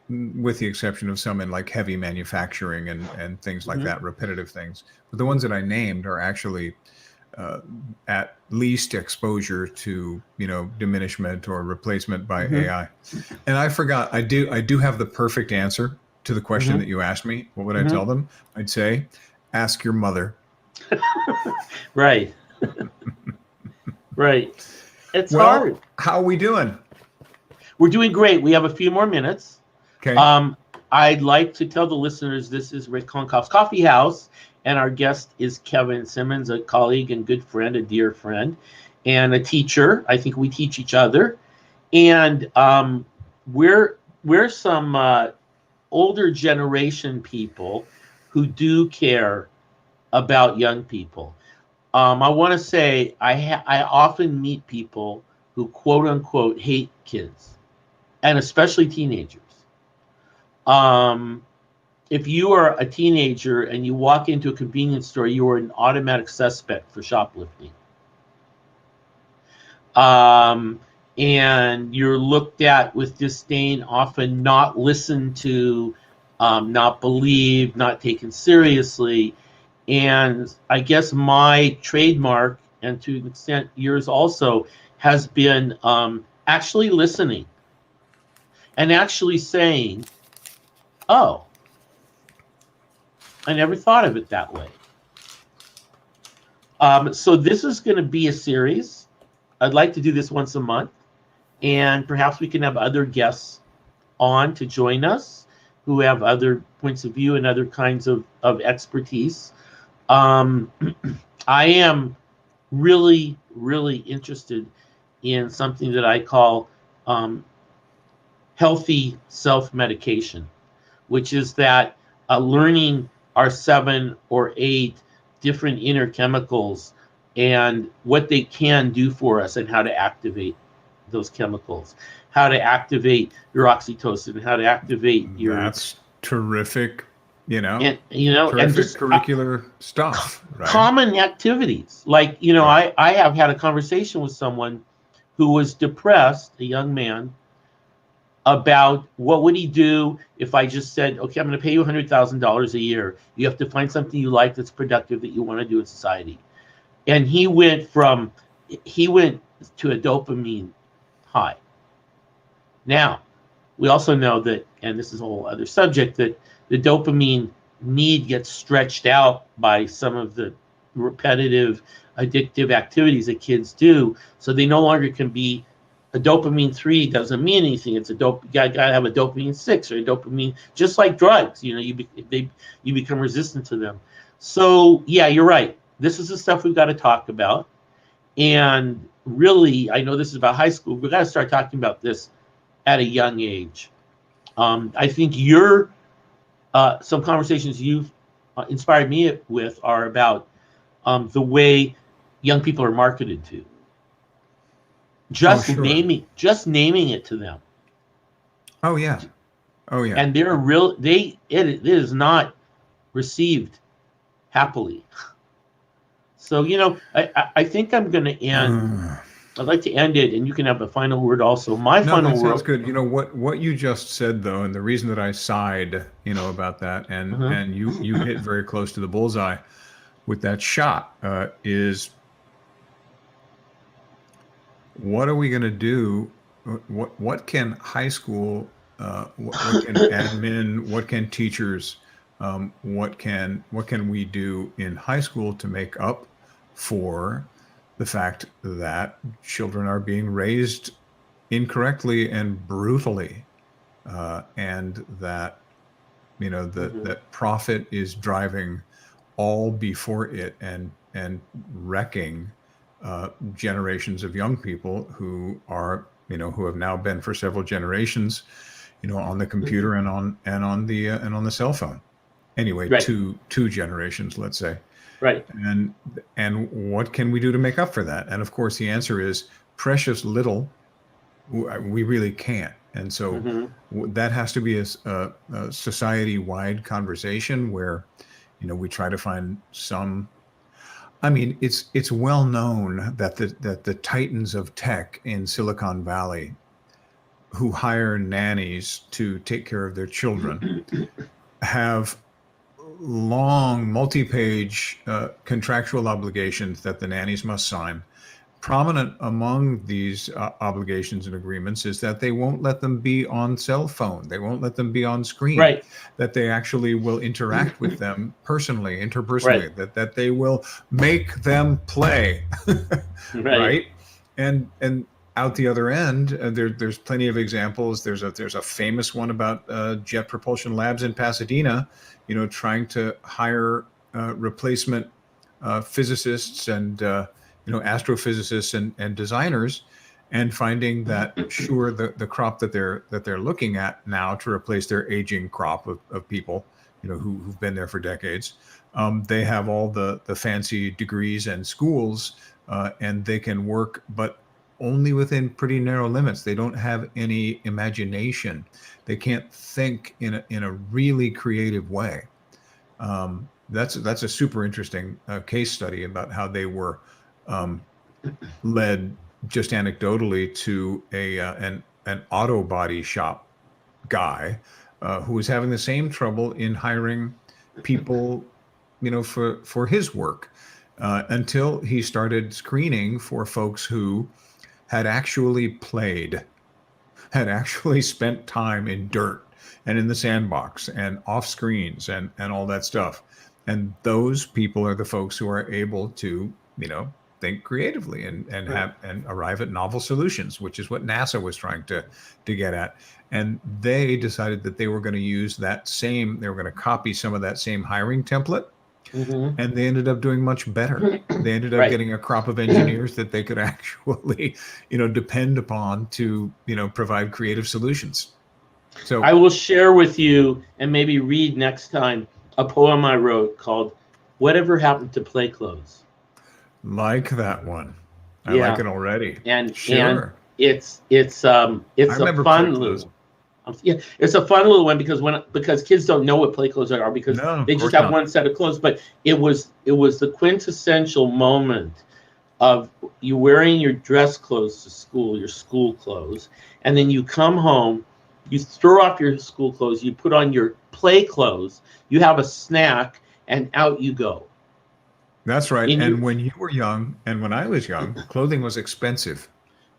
with the exception of some in like heavy manufacturing and things like Mhm. that, repetitive things, but the ones that I named are actually at least exposure to diminishment or replacement by Mhm. AI. And I forgot, I do have the perfect answer to the question Mhm. that you asked me. What would I Mhm. tell them? I'd say, ask your mother. Right. Right. It's Well, hard. how are we doing? We're doing great. We have a few more minutes. Okay. Um, I'd like to tell the listeners this is Rick Konkoff's Coffee House, and our guest is Kevin Simmons, a colleague and good friend, a dear friend, and a teacher. I think we teach each other, and we're some older generation people who do care about young people. I want to say I often meet people who quote unquote hate kids, and especially teenagers. Um, if you are a teenager and you walk into a convenience store, you are an automatic suspect for shoplifting. Um, and you're looked at with disdain, often not listened to, not believed, not taken seriously. And I guess my trademark, and to an extent yours also, has been actually listening and actually saying, oh, I never thought of it that way. So this is going to be a series. I'd like to do this once a month, and perhaps we can have other guests on to join us who have other points of view and other kinds of expertise. Um, I am really, really interested in something that I call healthy self-medication, which is that learning our 7 or 8 different inner chemicals and what they can do for us and how to activate those chemicals, how to activate your oxytocin, how to activate your That's terrific, and terrific just curricular stuff, right? common activities. Like, Right. I have had a conversation with someone who was depressed, a young man, about what would he do if I just said, okay, I'm going to pay you $100,000 a year. You have to find something you like that's productive that you want to do in society. And he went to a dopamine high. Now, we also know that, and this is a whole other subject, that the dopamine need gets stretched out by some of the repetitive addictive activities that kids do. So they no longer can be a dopamine 3 doesn't mean anything. It's you gotta have a dopamine 6 or a dopamine, just like drugs. You become resistant to them. So yeah, you're right. This is the stuff we've got to talk about. And really, I know this is about high school. We've got to start talking about this at a young age. I think some conversations you've inspired me with are about the way young people are marketed to. Oh, sure. Just naming it to them, Oh, yeah. Oh, yeah. and it is not received happily. So, I think I'm going to end. I'd like to end it, and you can have the final word also. My No, final that sounds word. good. You know what you just said though, and the reason that I sighed, about that, and you hit very close to the bullseye with that shot, is what are we going to do? What can high school, what can admin, what can teachers, what can we do in high school to make up for the fact that children are being raised incorrectly and brutally, and that that profit is driving all before it, and wrecking generations of young people who are who have now been for several generations on the computer and on the cell phone. Anyway, Right. two generations, let's say. Right. And what can we do to make up for that? And of course the answer is precious little. We really can't. And so that has to be a society-wide conversation where we try to find some. I mean, it's well known that the titans of tech in Silicon Valley, who hire nannies to take care of their children, have long multi-page contractual obligations that the nannies must sign. Prominent among these obligations and agreements is that they won't let them be on cell phone. They won't let them be on screen. Right. That they actually will interact with them personally, interpersonally. Right. That they will make them play. Right. And out the other end, there's plenty of examples. There's a famous one about Jet Propulsion Labs in Pasadena, trying to hire replacement physicists and astrophysicists and designers, and finding that sure the crop that they're looking at now to replace their aging crop of people who've been there for decades, they have all the fancy degrees and schools, and they can work, but only within pretty narrow limits. They don't have any imagination. They can't think in a really creative way. That's a super interesting case study about how they were led just anecdotally to an auto body shop guy who was having the same trouble in hiring people, for his work, until he started screening for folks who had actually played, had actually spent time in dirt and in the sandbox and off screens and all that stuff. And those people are the folks who are able to, think creatively and have and arrive at novel solutions, which is what NASA was trying to get at. And they decided that they were going to use they were going to copy some of that same hiring template. And they ended up doing much better. They ended up getting a crop of engineers that they could actually, depend upon to, provide creative solutions. So I will share with you, and maybe read next time, a poem I wrote called "Whatever Happened to Play Clothes." Like that one. I like it already. And sure. It's a fun little. Yeah, it's a fun little one because kids don't know what play clothes are, because they just have one set of clothes. But it was the quintessential moment of you wearing your dress clothes to school, your school clothes, and then you come home, you throw off your school clothes, you put on your play clothes, you have a snack, and out you go. That's right. And when you were young, and when I was young, clothing was expensive.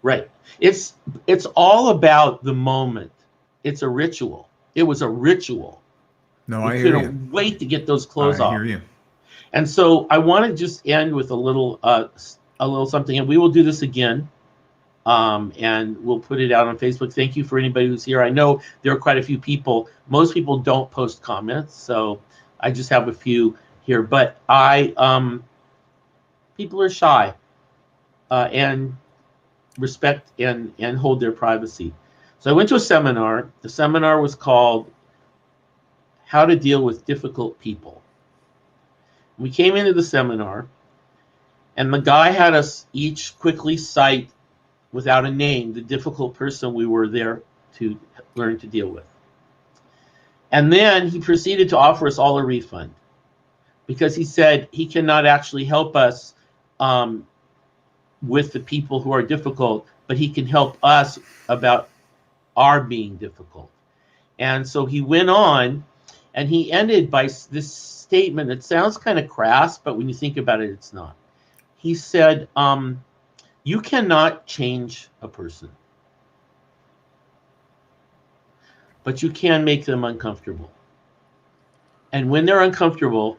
Right. It's all about the moment. It's a ritual. It was a ritual. No, I hear you. Couldn't wait to get those clothes off. I hear you. And so I want to just end with a little something, and we will do this again, and we'll put it out on Facebook. Thank you for anybody who's here. I know there are quite a few people. Most people don't post comments, so I just have a few here. But people are shy and respect and hold their privacy. So I went to a seminar. The seminar was called How to Deal with Difficult People. We came into the seminar, and the guy had us each quickly cite, without a name, the difficult person we were there to learn to deal with. And then he proceeded to offer us all a refund, because he said he cannot actually help us with the people who are difficult, but he can help us about our being difficult. And so he went on, and he ended by this statement that sounds kind of crass, but when you think about it, it's not. He said, you cannot change a person, but you can make them uncomfortable. And when they're uncomfortable,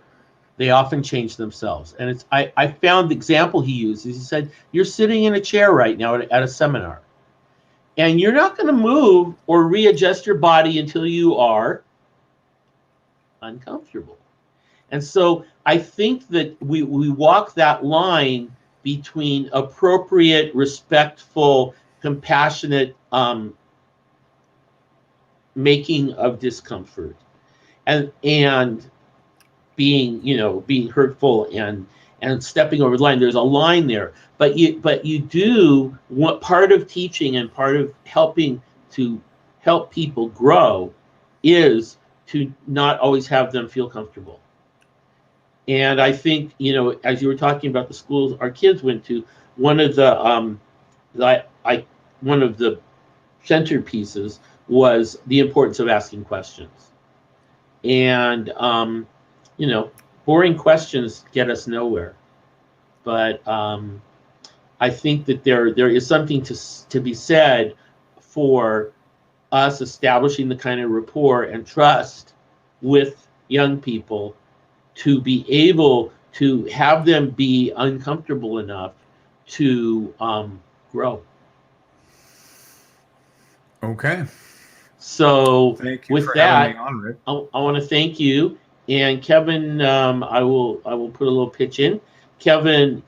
they often change themselves. And I found the example he used is he said, you're sitting in a chair right now at a seminar, and you're not going to move or readjust your body until you are uncomfortable. And so I think that we walk that line between appropriate, respectful, compassionate making of discomfort and being hurtful and stepping over the line. There's a line there, but you do what part of teaching and part of helping to help people grow is to not always have them feel comfortable. And I think, as you were talking about the schools our kids went to, one of the centerpieces was the importance of asking questions. And boring questions get us nowhere. But I think that there is something to be said for us establishing the kind of rapport and trust with young people to be able to have them be uncomfortable enough to grow. Okay. So thank you with for that, having me on, Rick. I want to thank you. And Kevin, I will put a little pitch in. Kevin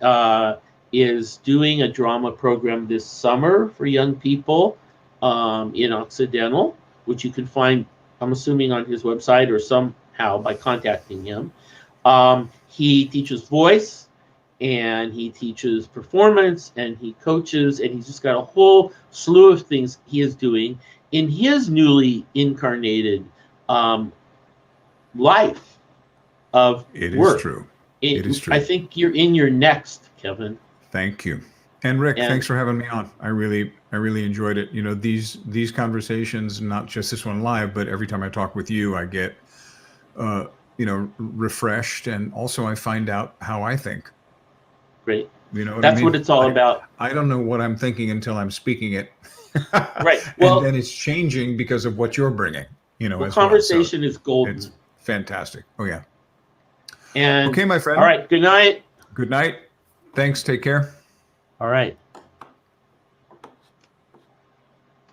is doing a drama program this summer for young people in Occidental, which you can find, I'm assuming, on his website or somehow by contacting him. He teaches voice, and he teaches performance, and he coaches, and he's just got a whole slew of things he is doing in his newly incarnated life of work. It is true. It is true. I think you're in your next, Kevin. Thank you. And Rick, thanks for having me on. I really enjoyed it. These conversations, not just this one live, but every time I talk with you, I get refreshed, and also I find out how I think. Great. That's what it's all about. I don't know what I'm thinking until I'm speaking it. Right. Well, and then it's changing because of what you're bringing. As conversation well. So is golden. it's fantastic. Oh yeah. And okay, my friend. All right. Good night. Good night. Thanks. Take care. All right.